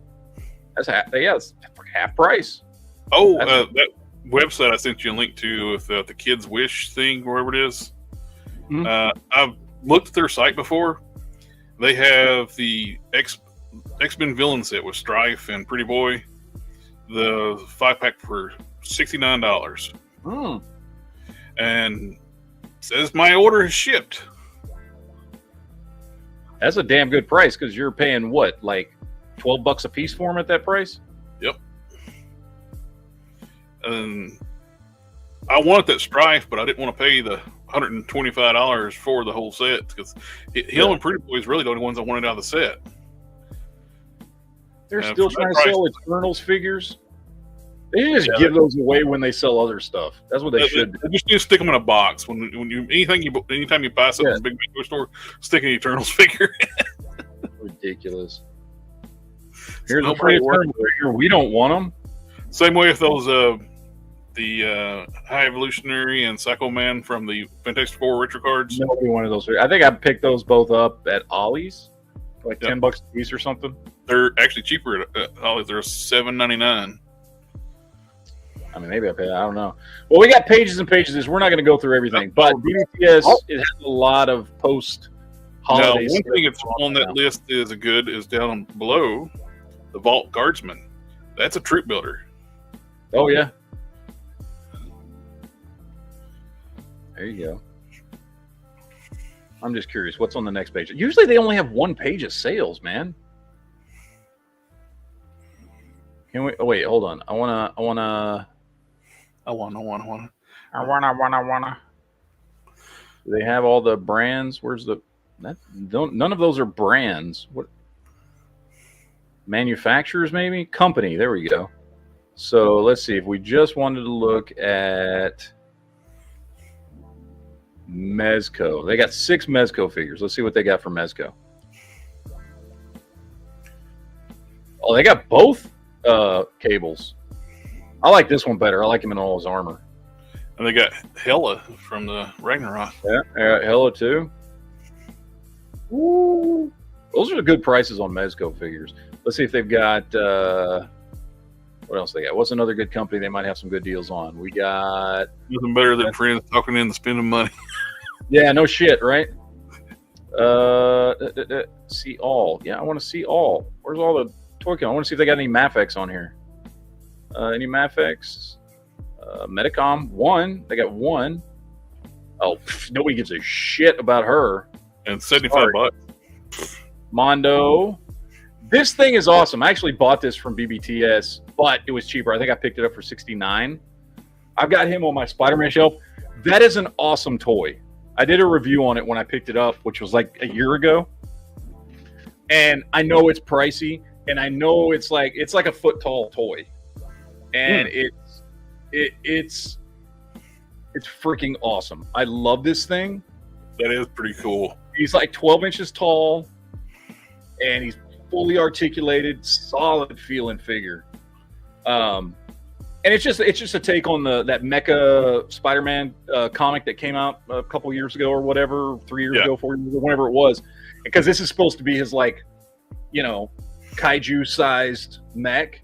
That's half price. Oh, that website I sent you a link to with the Kids Wish thing, wherever it is. Mm-hmm. I've looked at their site before. They have the X-Men villain set with Strife and Pretty Boy. The 5-pack for $69. And says my order is shipped. That's a damn good price because you're paying what, like $12 a piece for them at that price? Yep. And I wanted that Strife, but I didn't want to pay the $125 for the whole set because him and Pretty Boy is really the only ones I wanted out of the set. They're still trying to sell Eternals figures. They just give those away when they sell other stuff. That's what they should do. They just need to stick them in a box. Anytime you buy something in a big store, stick an Eternals figure. Ridiculous. Here's a free Eternals figure. We don't want them. Same way with those the High Evolutionary and Psycho Man from the Fantastic Four retro cards. Nobody wanted those. I think I picked those both up at Ollie's, like $10 a piece or something. They're actually cheaper at Ollie's. They're $7.99. I mean, maybe I paid. I don't know. Well, we got pages and pages of this. We're not going to go through everything, but BBTS it has a lot of post-holiday. Now, one thing that's on that list is down below the Vault Guardsman. That's a troop builder. Oh yeah. There you go. I'm just curious. What's on the next page? Usually they only have one page of sales, man. Can we? Oh wait, hold on. I wanna. Do they have all the brands? Where's the? None of those are brands. What? Manufacturers, maybe? Company. There we go. So let's see. If we just wanted to look at Mezco, they got 6 Mezco figures. Let's see what they got for Mezco. Oh, they got both cables. I like this one better. I like him in all his armor. And they got Hela from the Ragnarok. Yeah, Hela too. Ooh. Those are good prices on Mezco figures. Let's see if they've got what else they got. What's another good company they might have some good deals on? We got nothing better than friends talking in and spending money. Yeah, no shit, right? See all. Yeah, I want to see all. Where's all the toy? I want to see if they got any Mafex on here. Any Mafex? Medicom 1. They got 1. Oh, nobody gives a shit about her. And $75. Mondo. This thing is awesome. I actually bought this from BBTS, but it was cheaper. I think I picked it up for $69. I've got him on my Spider-Man shelf. That is an awesome toy. I did a review on it when I picked it up, which was like a year ago. And I know it's pricey, and I know it's like a foot tall toy. And it's freaking awesome. I love this thing. That is pretty cool. He's like 12 inches tall, and he's fully articulated, solid feeling figure. And it's just a take on that Mecha Spider-Man comic that came out a couple years ago or whatever, 3 years ago, 4 years ago, whenever it was. Because this is supposed to be his kaiju-sized mech.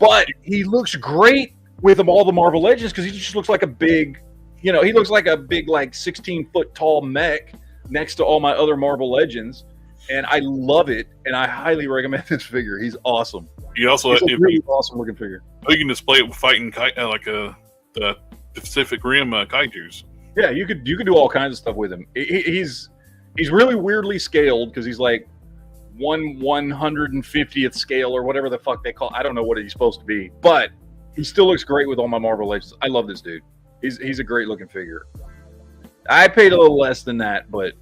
But he looks great with all the Marvel Legends because he just looks like a big, he looks like a big 16-foot tall mech next to all my other Marvel Legends. And I love it, and I highly recommend this figure. He's awesome. You also it's a really awesome looking figure. You can display it fighting the Pacific Rim kaijus. Yeah, you could do all kinds of stuff with him. He's really weirdly scaled because he's like 1/150th scale or whatever the fuck they call. I don't know what he's supposed to be, but he still looks great with all my Marvel Legends. I love this dude. He's a great looking figure. I paid a little less than that, but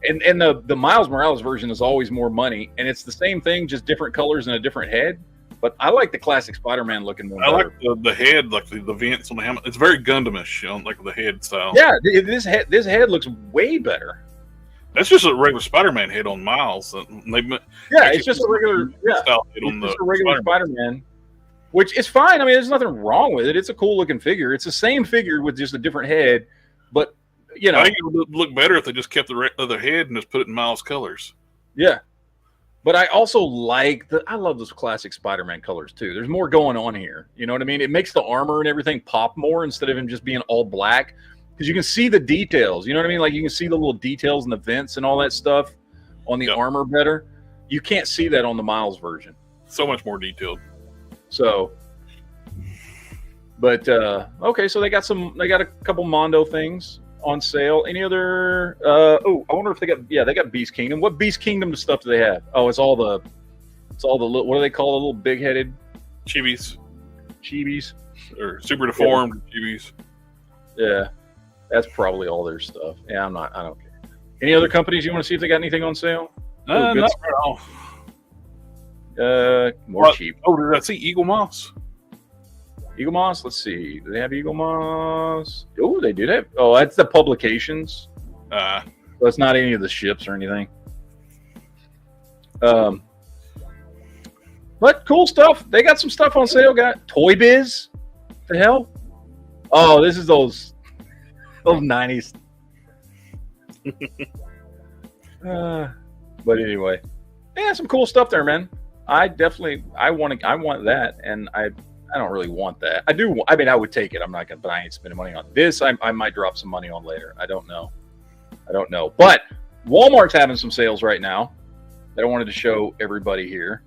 And the Miles Morales version is always more money, and it's the same thing, just different colors and a different head. But I like the classic Spider-Man looking one. I like the head, like the vents on the helmet. It's very Gundamish, like the head style. Yeah, this head looks way better. That's just a regular Spider-Man head on Miles. It's just a regular style head on a regular Spider-Man, which is fine. I mean, there's nothing wrong with it. It's a cool looking figure. It's the same figure with just a different head, but you know, I think it would look better if they just kept the other head and just put it in Miles colors. Yeah. But I also I love those classic Spider-Man colors too. There's more going on here. You know what I mean? It makes the armor and everything pop more instead of him just being all black, because you can see the details. You know what I mean? Like you can see the little details and the vents and all that stuff on the armor better. You can't see that on the Miles version. So much more detailed. So, but okay, so they got a couple Mondo things on sale. Any other I wonder if they got Beast Kingdom. What Beast Kingdom stuff do they have? Oh, it's all the little, what do they call the little big-headed chibis or super deformed chibis? Yeah, that's probably all their stuff. Yeah, I don't care. Any other companies you want to see if they got anything on sale? Not at all. More cheap. Oh, did I see Eagle Moss? Eagle Moss, let's see. Do they have Eagle Moss? Oh, they do have. Oh, that's the publications. So it's not any of the ships or anything. But cool stuff. They got some stuff on sale. Got Toy Biz. The hell? Oh, this is those 90s. But anyway, yeah, some cool stuff there, man. I want that, and I don't really want that. I do. I mean, I would take it. I'm not gonna, but I ain't spending money on this. I might drop some money on later. I don't know. But Walmart's having some sales right now that I wanted to show everybody here.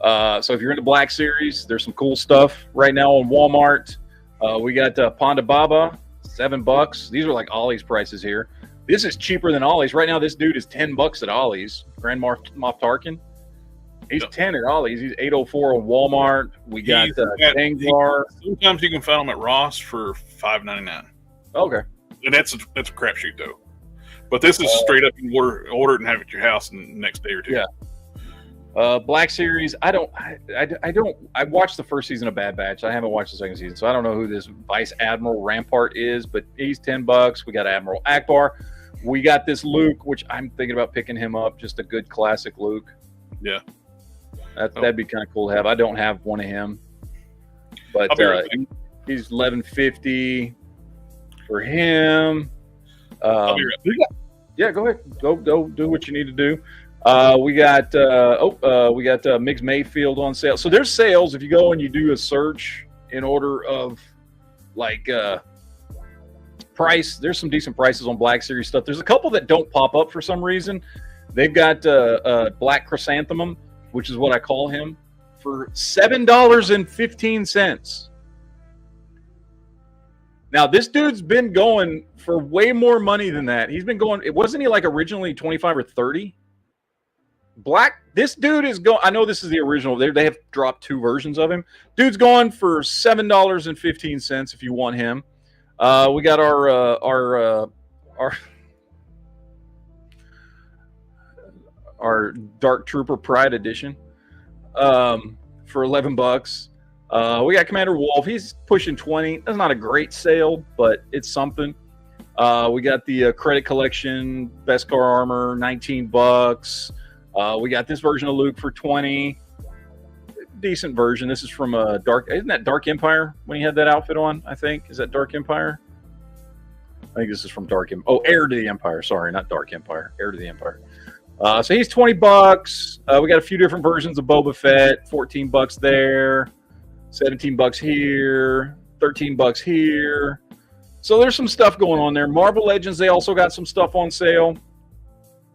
So if you're into Black Series, there's some cool stuff right now on Walmart. We got Ponda Baba, $7. These are like Ollie's prices here. This is cheaper than Ollie's right now. This dude is $10 at Ollie's. Grand Moff Tarkin. He's 10 at Ollie's. He's $8.04 on Walmart. We got Dengar. Sometimes you can find them at Ross for $5.99. Okay, and that's a crapshoot though. But this is straight up, you order it and have it at your house in the next day or two. Yeah. Black Series. I watched the first season of Bad Batch. I haven't watched the second season, so I don't know who this Vice Admiral Rampart is. But he's $10. We got Admiral Akbar. We got this Luke, which I'm thinking about picking him up. Just a good classic Luke. Yeah. That'd be kind of cool to have. I don't have one of him, but he's $11.50 for him. I'll be right back. Yeah, go ahead. Go do what you need to do. We got Miggs Mayfield on sale. So there's sales if you go and you do a search in order of like price. There's some decent prices on Black Series stuff. There's a couple that don't pop up for some reason. They've got Black Chrysanthemum, which is what I call him, for $7.15. Now, this dude's been going for way more money than that. He's been going, wasn't he like originally 25 or 30? This dude is going, I know this is the original. They have dropped two versions of him. Dude's going for $7.15 if you want him. We got our Dark Trooper Pride Edition for $11. We got Commander Wolf. He's pushing 20. That's not a great sale, but it's something. We got the Credit Collection Beskar Armor, $19. We got this version of Luke for 20. Decent version. This is from isn't that Dark Empire when he had that outfit on? I think is that Dark Empire. I think this is from Dark Empire. Oh, Heir to the Empire. Sorry, not Dark Empire. Heir to the Empire. So he's $20. We got a few different versions of Boba Fett. $14 there, $17 here, $13 here. So there's some stuff going on there. Marvel Legends, they also got some stuff on sale.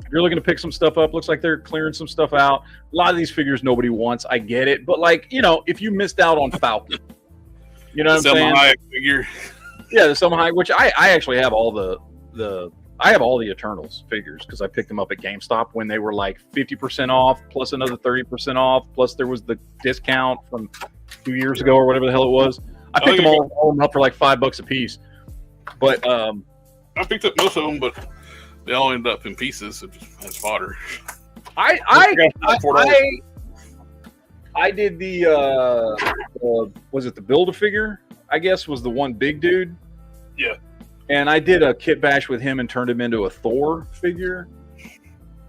If you're looking to pick some stuff up, looks like they're clearing some stuff out. A lot of these figures nobody wants. I get it, but like, you know, if you missed out on Falcon, you know what I'm saying? High figure. Yeah, the Selma Hayek, which I actually have all I have all the Eternals figures because I picked them up at GameStop when they were like 50% off plus another 30% off. Plus there was the discount from 2 years ago or whatever the hell it was. I picked them all up for like $5 a piece. But I picked up most of them, but They all end up in pieces as fodder. I did the was it the Build-A-Figure? I guess was the one big dude. Yeah. And I did a kit bash with him and turned him into a Thor figure.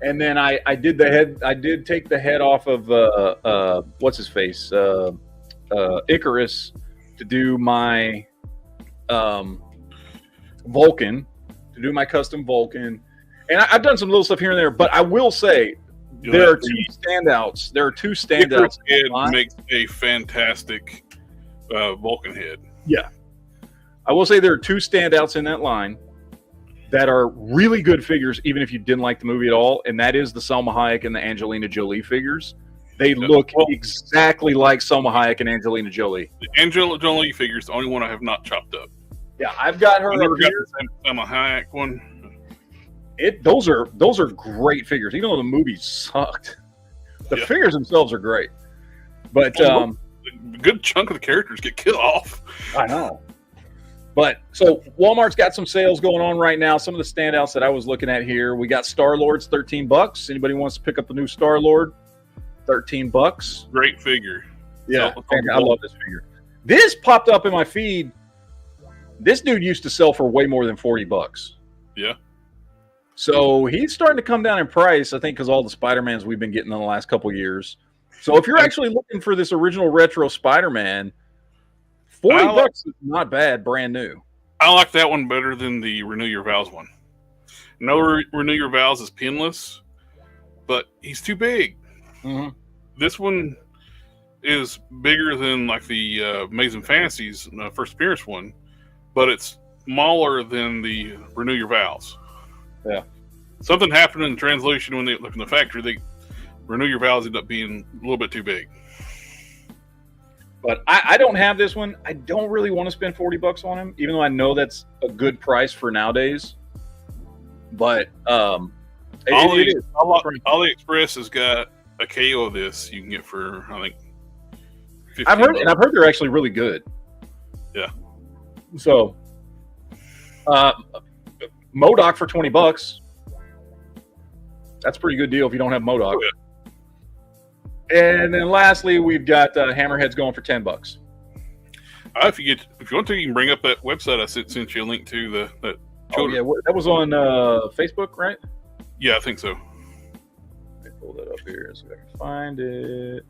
And then I did the head. I did take the head off of what's his face, Icarus, to do my Vulcan, to do my custom Vulcan. And I've done some little stuff here and there, but I will say there are two standouts. There are two standouts. Head makes a fantastic Vulcan head. Yeah. I will say there are two standouts in that line that are really good figures, even if you didn't like the movie at all, and that is the Salma Hayek and the Angelina Jolie figures. They look exactly like Salma Hayek and Angelina Jolie. The Angelina Jolie figure is the only one I have not chopped up. Yeah, I've got her up here. The Salma Hayek one. Those are great figures, even though the movie sucked. The figures themselves are great, but a good chunk of the characters get killed off. I know. But so Walmart's got some sales going on right now. Some of the standouts that I was looking at here, we got Star-Lord's $13. Anybody wants to pick up the new Star-Lord? $13. Great figure. Yeah, I love this figure. This popped up in my feed. This dude used to sell for way more than $40. Yeah. So he's starting to come down in price, I think, because all the Spider-Mans we've been getting in the last couple of years. So if you're actually looking for this original retro Spider-Man, $40 is not bad, brand new. I like that one better than the Renew Your Vows one. No, Renew Your Vows is pinless, but he's too big. Mm-hmm. This one is bigger than like the Amazing Fantasies first appearance one, but it's smaller than the Renew Your Vows. Yeah. Something happened in the translation when they look in the factory. They Renew Your Vows ended up being a little bit too big. But I don't have this one. I don't really want to spend $40 on him, even though I know that's a good price for nowadays. But AliExpress has got a KO of this you can get for, I think, $15. I've heard they're actually really good. Yeah. So MODOK for $20. That's a pretty good deal if you don't have MODOK. Oh, yeah. And then lastly, we've got Hammerheads going for $10. If you want to, you can bring up that website I sent you a link to. That that was on Facebook, right? Yeah, I think so. Let me pull that up here so I can find it.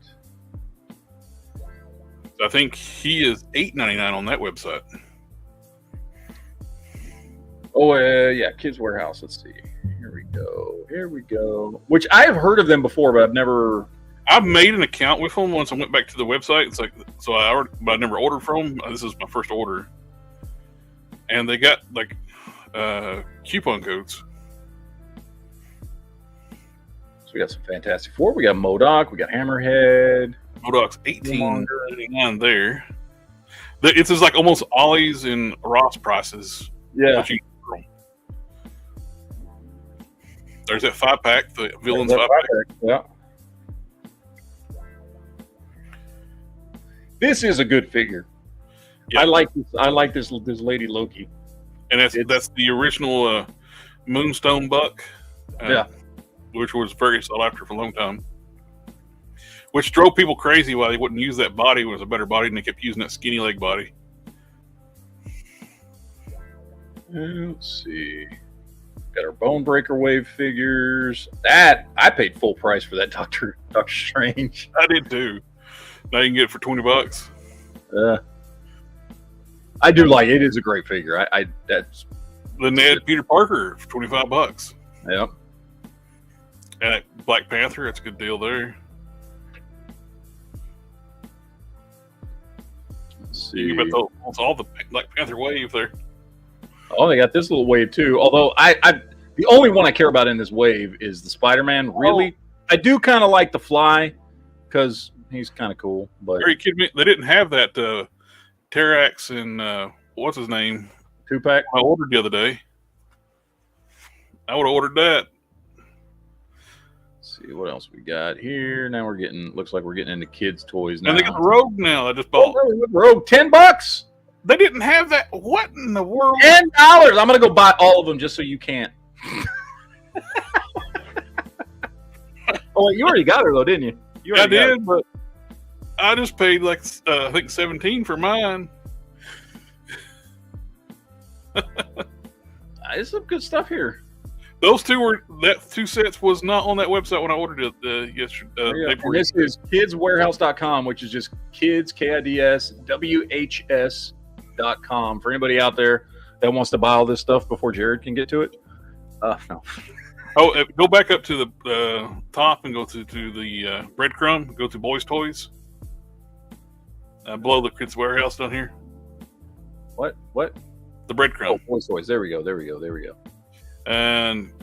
I think he is $8.99 on that website. Oh, yeah, Kids Warehouse. Let's see. Here we go. Which I have heard of them before, but I've made an account with them once I went back to the website. It's like, so but I never ordered from them. This is my first order. And they got like coupon codes. So we got some Fantastic Four. We got MODOK. We got Hammerhead. MODOK's $18.99 there. It's just like almost Ollie's and Ross prices. Yeah. There's that 5-pack, the Villains 5-pack. Yeah. This is a good figure. Yeah. I like this Lady Loki. And that's the original Moonstone Buck. Which was very sought after for a long time. Which drove people crazy why they wouldn't use that body. It was a better body, and they kept using that skinny leg body. Let's see. Got our Bone Breaker Wave figures. That I paid full price for that Doctor Strange. I did too. Now you can get it for $20. I do like it. Is a great figure. That's the Ned Peter Parker for $25. Yep. And that Black Panther, that's a good deal there. Let's see. You can bet all the Black Panther wave there. Oh, they got this little wave too. Although the only one I care about in this wave is the Spider-Man. Really, I do kind of like the Fly because he's kind of cool. But are you kidding me? They didn't have that Terrax and what's his name? 2-pack. I ordered the other day. I would have ordered that. Let's see what else we got here. Now looks like we're getting into kids' toys now. And they got the Rogue now. I just bought Rogue. $10. They didn't have that. What in the world? $10. I'm gonna go buy all of them just so you can't. Oh, you already got her though, didn't you? You I already got her. did, but I just paid like I think $17 for mine. There's some good stuff here. Those that two sets was not on that website when I ordered it yesterday. And this is kidswarehouse.com, which is just kids, KIDS, WHS.com. For anybody out there that wants to buy all this stuff before Jared can get to it. No. Oh, go back up to the top and go to the breadcrumb. Go to Boys Toys. Below the Kids Warehouse down here. What? The breadcrumb. Oh, Boys Toys. There we go. And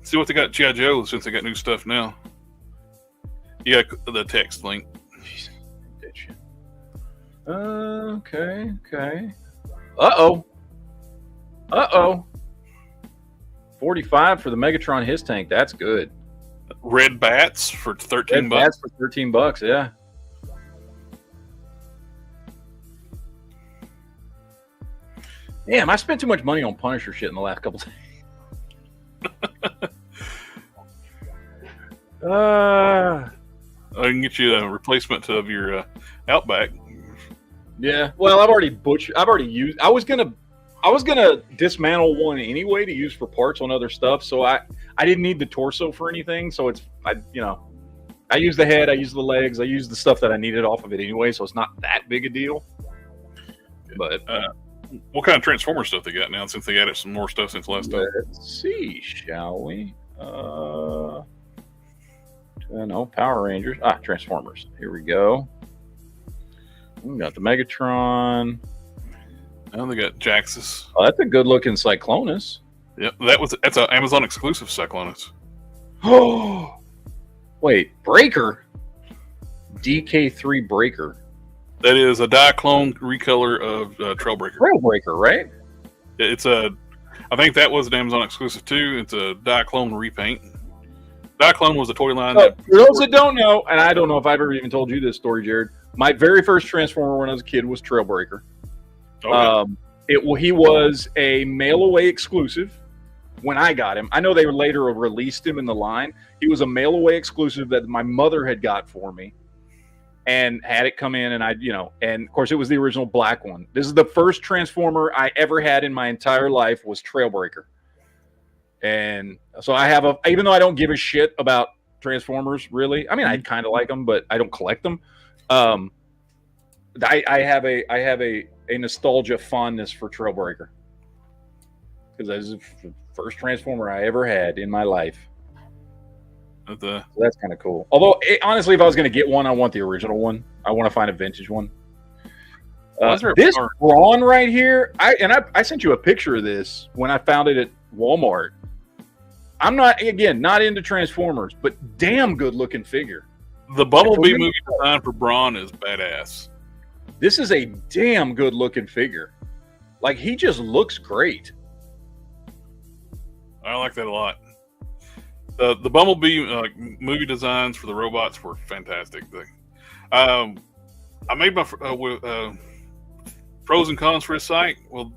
see what they got G.I. Joe since they got new stuff now. You got the text link. Okay. Uh-oh. 45 for the Megatron His Tank. That's good. Red Bats for $13. Bats for $13, yeah. Damn, I spent too much money on Punisher shit in the last couple days. I can get you a replacement of your Outback. Yeah, well, I've already used. I was gonna dismantle one anyway to use for parts on other stuff. So I didn't need the torso for anything. So I use the head, I use the legs, I use the stuff that I needed off of it anyway. So it's not that big a deal. But what kind of Transformer stuff they got now? Since they added some more stuff since last time. Let's see, shall we? No, Power Rangers. Transformers. Here we go. We got the Megatron. Now they got Jaxus. Oh, that's a good-looking Cyclonus. Yep, that's an Amazon exclusive Cyclonus. Oh, wait, Breaker. DK3 Breaker. That is a Diaclone recolor of Trailbreaker. Trailbreaker, right? I think that was an Amazon exclusive too. It's a Diaclone repaint. Diaclone was a toy line. For those that don't know, and I don't know if I've ever even told you this story, Jared, my very first Transformer when I was a kid was Trailbreaker. Okay. He was a mail-away exclusive when I got him. I know they later released him in the line. He was a mail-away exclusive that my mother had got for me and had it come in, and and of course it was the original black one. This is the first Transformer I ever had in my entire life was Trailbreaker. And so I have even though I don't give a shit about Transformers, really. I mean, I kind of like them, but I don't collect them. I have a nostalgia fondness for Trailbreaker because that is the first Transformer I ever had in my life. So that's kind of cool. Although, honestly, if I was going to get one, I want the original one. I want to find a vintage one. This Brawn right here, I sent you a picture of this when I found it at Walmart. I'm not into Transformers, but damn good looking figure. The Bumblebee movie design for Brawn is badass. This is a damn good looking figure. Like, he just looks great. I like that a lot. The Bumblebee movie designs for the robots were fantastic. I made my pros and cons for this site. Well,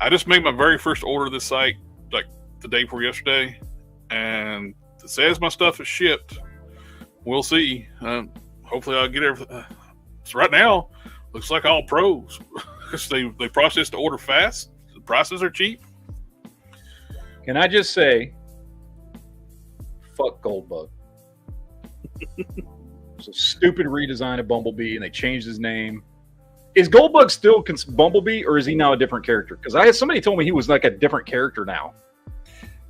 I just made my very first order of this site like the day before yesterday, and it says my stuff is shipped. We'll see. Hopefully, I'll get everything. So right now, looks like all pros. they process the order fast. The prices are cheap. Can I just say, fuck Goldbug. It's a stupid redesign of Bumblebee, and they changed his name. Is Goldbug still Bumblebee, or is he now a different character? Because somebody told me he was like a different character now.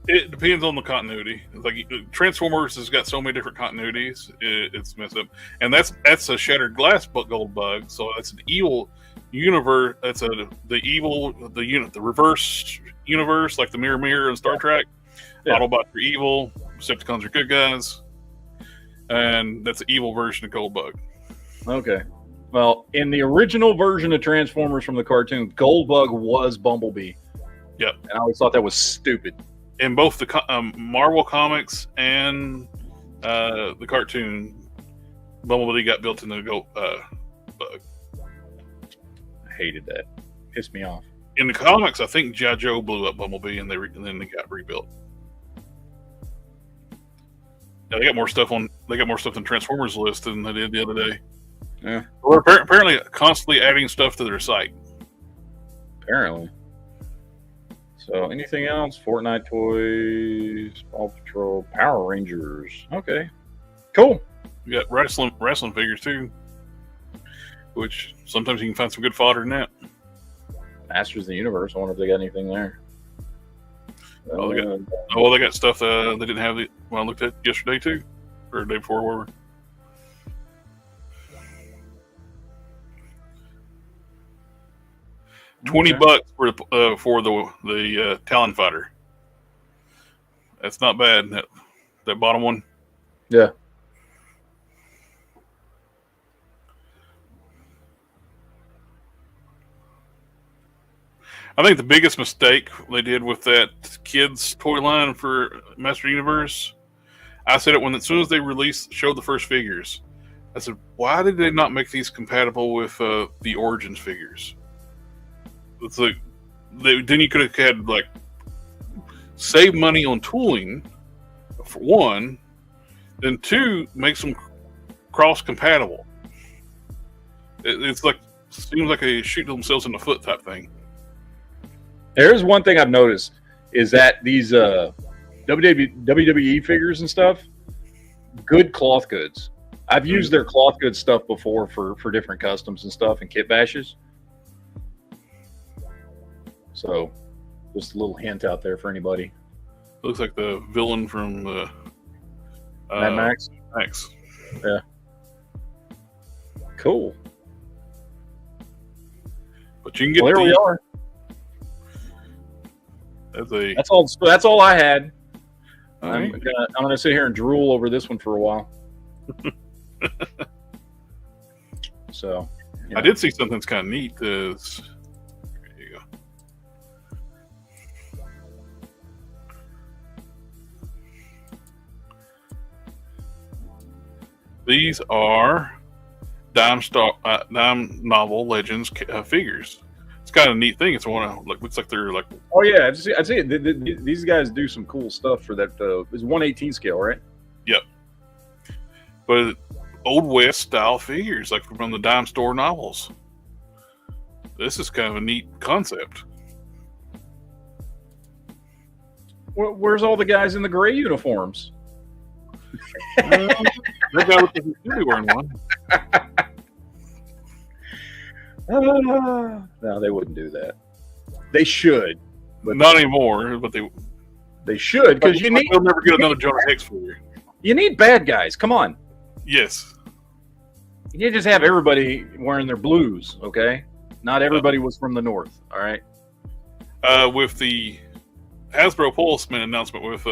It depends on the continuity. Like Transformers has got so many different continuities, it's messed up. And that's a Shattered Glass Goldbug, so that's an evil universe. That's the reverse universe, like the Mirror in Star Trek. Yeah. Autobots are evil, Decepticons are good guys, and that's an evil version of Goldbug. Okay. Well, in the original version of Transformers from the cartoon, Goldbug was Bumblebee. Yep. And I always thought that was stupid. In both the Marvel comics and the cartoon, Bumblebee got built into the Bug. I hated that. Pissed me off. In the comics, I think G.I. Joe blew up Bumblebee, and then they got rebuilt. Now, they got more stuff on they got more stuff than Transformers list than they did the other day. Yeah. Well, apparently constantly adding stuff to their site. Apparently. So, anything else? Fortnite toys, Paw Patrol, Power Rangers. Okay, cool. We got wrestling figures too, which sometimes you can find some good fodder in that. Masters of the Universe. I wonder if they got anything there. They got stuff they didn't have when I looked at yesterday too, or the day before, whatever. $20 for the Talon Fighter. That's not bad. That bottom one. Yeah. I think the biggest mistake they did with that kids toy line for Master Universe, I said it as soon as they showed the first figures. I said, why did they not make these compatible with the Origins figures? It's like then you could have had like save money on tooling for one, then two, make them cross compatible. It's like seems like they shoot themselves in the foot type thing. There's one thing I've noticed is that these WWE figures and stuff, good cloth goods. I've used their cloth goods stuff before for different customs and stuff and kit bashes. So, just a little hint out there for anybody. Looks like the villain from Mad Max. Max. Yeah. Cool. But you can get there we are. That's all I had. I'm gonna sit here and drool over this one for a while. So, I did see something that's kind of neat. There you go. These are Dime Novel Legends figures. It's kind of a neat thing. It's one looks like they're like. Oh yeah, I'd say these guys do some cool stuff for that. It's 1/18 scale, right? Yep. But Old West style figures, like from the dime store novels. This is kind of a neat concept. Where's all the guys in the gray uniforms? That guy looks like he should be wearing one. No, they wouldn't do that. They should, but not anymore. But they should, because you need. They'll never get another Jonah Hex figure. You need bad guys. Come on. Yes. You can't just have everybody wearing their blues, okay? Not everybody was from the north. All right. With the Hasbro Pulse announcement with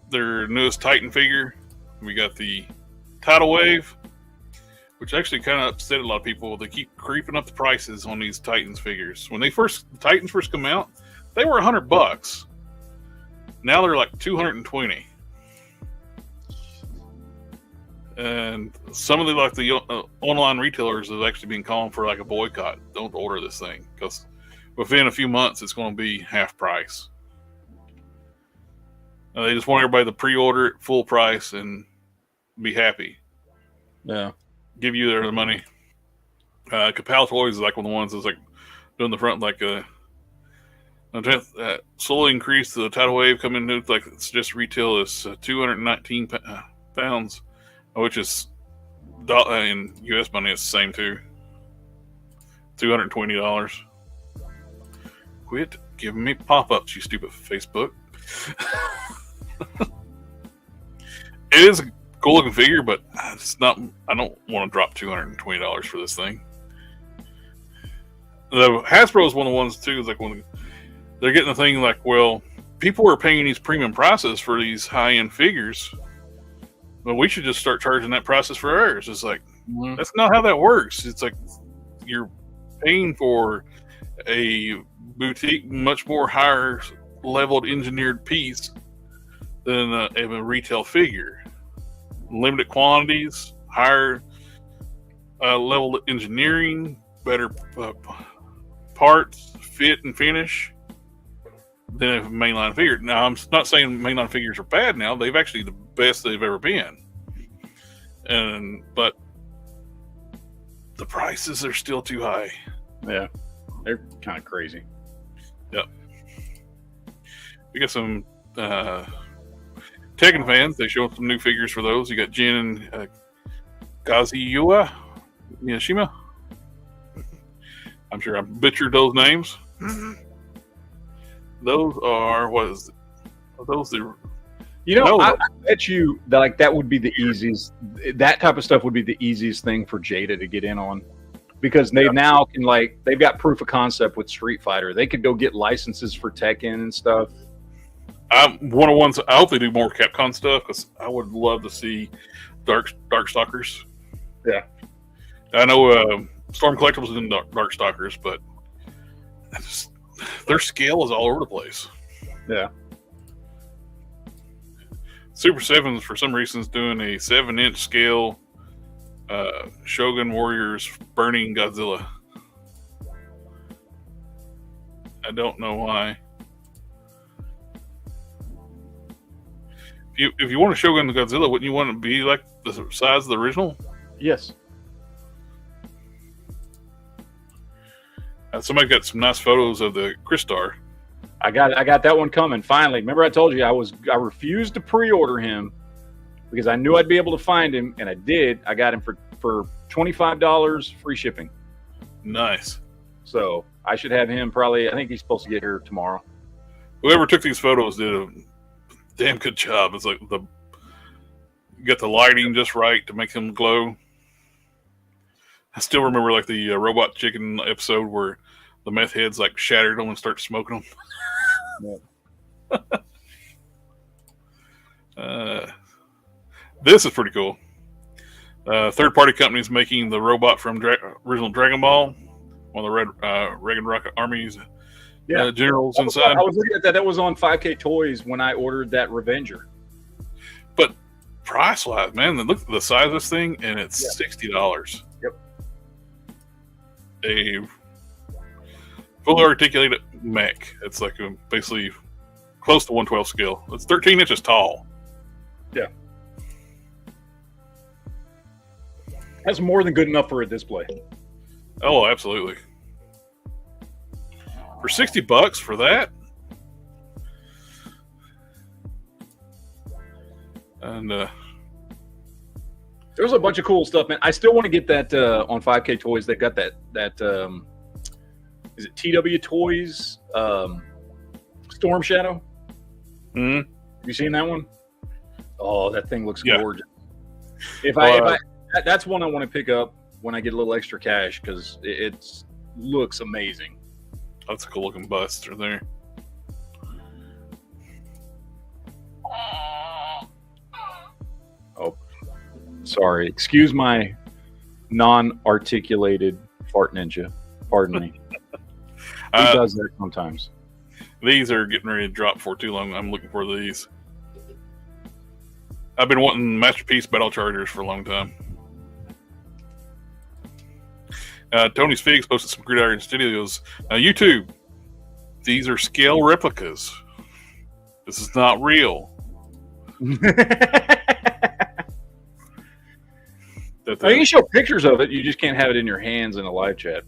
their newest Titan figure, we got the Tidal Wave, which actually kind of upset a lot of people. They keep creeping up the prices on these Titans figures. When the Titans first come out, they were $100. Now they're like $220. And some of the online retailers have actually been calling for like a boycott. Don't order this thing because within a few months it's going to be half price. They just want everybody to pre-order it full price and be happy. Yeah. Give you their money. Kapow Toys is like one of the ones that's like doing the front like slowly increase the tidal wave coming in like it's just retail is 219 pounds, which is in US money it's the same too. $220. Quit giving me pop-ups, you stupid Facebook. It is a cool looking figure, but it's not. I don't want to drop $220 for this thing. The Hasbro is one of the ones too. Is like when they're getting the thing like, well, people are paying these premium prices for these high end figures, but we should just start charging that prices for ours. It's like that's not how that works. It's like you're paying for a boutique, much more higher leveled engineered piece than a retail figure. Limited quantities, higher level engineering, better parts, fit and finish. than a mainline figure. Now, I'm not saying mainline figures are bad now. They've actually the best they've ever been. But the prices are still too high. Yeah, they're kind of crazy. Yep. We got some Tekken fans. They showed some new figures for those. You got Jin and Kazuya Miyashima. I'm sure I butchered those names. Those are those the. I bet you that that would be the easiest. That type of stuff would be the easiest thing for Jada to get in on, because they now can they've got proof of concept with Street Fighter. They could go get licenses for Tekken and stuff. One of the ones. I hope they do more Capcom stuff, because I would love to see Darkstalkers. Yeah, I know Storm Collectibles is in Darkstalkers, but their scale is all over the place. Yeah. Super 7s, for some reason, is doing a 7-inch scale Shogun Warriors burning Godzilla. I don't know why. If you want to Shogun Godzilla, wouldn't you want it to be like the size of the original? Yes. Somebody got some nice photos of the Crystar. I got that one coming finally. Remember, I told you I refused to pre-order him because I knew I'd be able to find him, and I did. I got him for $25 free shipping. Nice. So I should have him probably. I think he's supposed to get here tomorrow. Whoever took these photos did a damn good job. It's like you got the lighting just right to make him glow. I still remember the Robot Chicken episode where the meth heads shattered them and start smoking them. This is pretty cool. Third-party companies making the robot from original Dragon Ball, one of the Reagan Rocket Army's generals inside. I was looking at that. That was on 5K Toys when I ordered that Revenger. But price-wise, man, look at the size of this thing, and it's $60. Yep. A fully articulated mech. It's basically close to 1/12 scale. It's 13 inches tall. Yeah. That's more than good enough for a display. Oh, absolutely. For $60 for that? And there's a bunch of cool stuff, man. I still want to get that on 5K Toys. They got that is it TW Toys Storm Shadow? Mm-hmm. Have you seen that one? Oh, that thing looks gorgeous. That's one I want to pick up when I get a little extra cash, because it looks amazing. That's a cool looking bust right there. Oh, sorry. Excuse my non-articulated fart ninja. Pardon me. He does that sometimes. These are getting ready to drop for too long. I'm looking for these. I've been wanting Masterpiece Battle Chargers for a long time. Tony's Figs posted some Gridiron Studios. YouTube, these are scale replicas. This is not real. You can show pictures of it. You just can't have it in your hands in a live chat.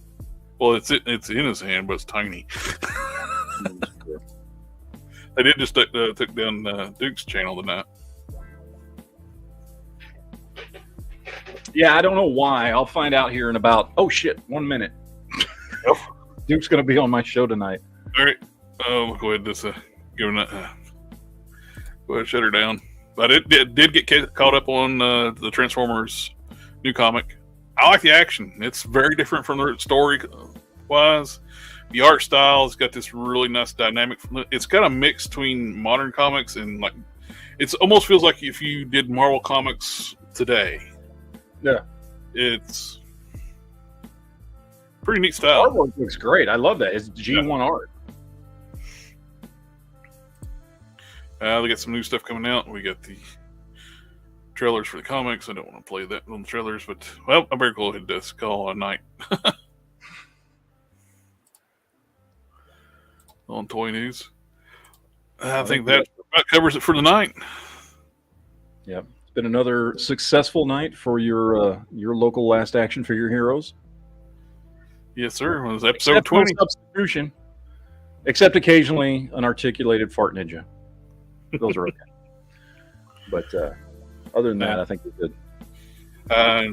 Well, it's in his hand, but it's tiny. They did just took down Duke's channel tonight. Yeah, I don't know why. I'll find out here in about 1 minute. Duke's going to be on my show tonight. All right. We'll go ahead and just give him that. Go ahead and shut her down. But it did get caught up on the Transformers new comic. I like the action. It's very different from the story wise. The art style has got this really nice dynamic. It's got a mix between modern comics and it almost feels like if you did Marvel comics today. Yeah, it's pretty neat style. Artwork looks great. I love that. It's G1 art. They got some new stuff coming out. We got the trailers for the comics. I don't want to play that on the trailers, but I better go ahead and call a night. On toy news. I think that about covers it for the night. Yep. It's been another successful night for your local Last Action Figure Heroes. Yes, sir. It was episode 20. Substitution. Except occasionally an articulated fart ninja. Those are okay. But other than that, I think we're good.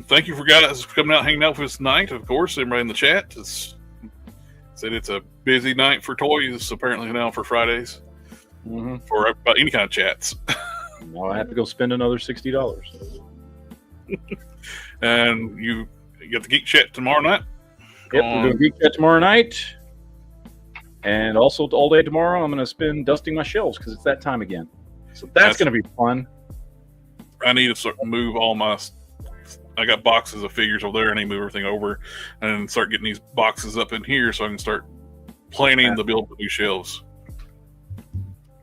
Thank you for guys coming out hanging out with us tonight. Of course, everybody in the chat said it's a busy night for toys, apparently now for Fridays. Mm-hmm. For about any kind of chats. Now I have to go spend another $60. And you got the Geek Chat tomorrow night? Yep, we're doing Geek Chat tomorrow night. And also all day tomorrow, I'm going to spend dusting my shelves because it's that time again. So that's going to be fun. I need to start move all my... I got boxes of figures over there. I need to move everything over and start getting these boxes up in here so I can start planning to build the new shelves.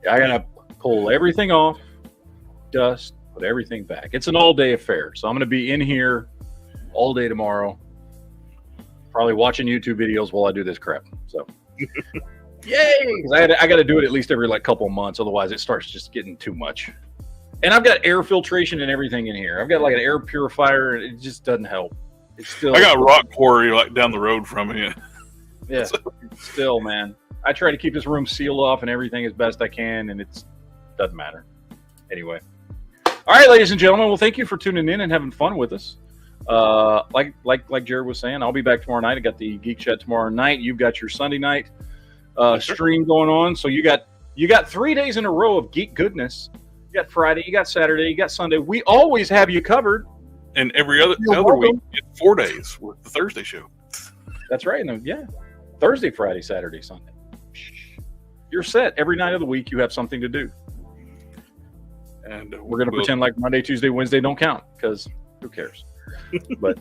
I got to pull everything off, dust, put everything back. It's an all-day affair. So I'm going to be in here all day tomorrow, probably watching YouTube videos while I do this crap. So, yay! 'Cause I got to do it at least every couple of months. Otherwise, it starts just getting too much. And I've got air filtration and everything in here. I've got an air purifier, and it just doesn't help. It's still. I got rock quarry down the road from here. Yeah, still, man. I try to keep this room sealed off and everything as best I can, and it doesn't matter. Anyway. All right, ladies and gentlemen. Well, thank you for tuning in and having fun with us. Like Jared was saying, I'll be back tomorrow night. I got the Geek Chat tomorrow night. You've got your Sunday night stream going on. So you got 3 days in a row of geek goodness. You got Friday, you got Saturday, you got Sunday. We always have you covered. And every other week, it's 4 days with the Thursday show. That's right. Yeah. Thursday, Friday, Saturday, Sunday. You're set. Every night of the week, you have something to do. And we're going to pretend like Monday, Tuesday, Wednesday don't count because who cares? But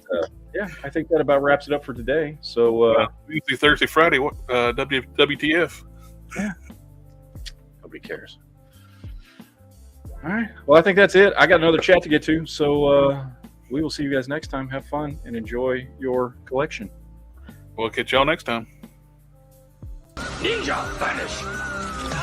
yeah, I think that about wraps it up for today. So Wednesday, Thursday, Friday, WTF? Yeah. Nobody cares. All right. Well, I think that's it. I got another chat to get to. So we will see you guys next time. Have fun and enjoy your collection. We'll catch y'all next time. Ninja vanish.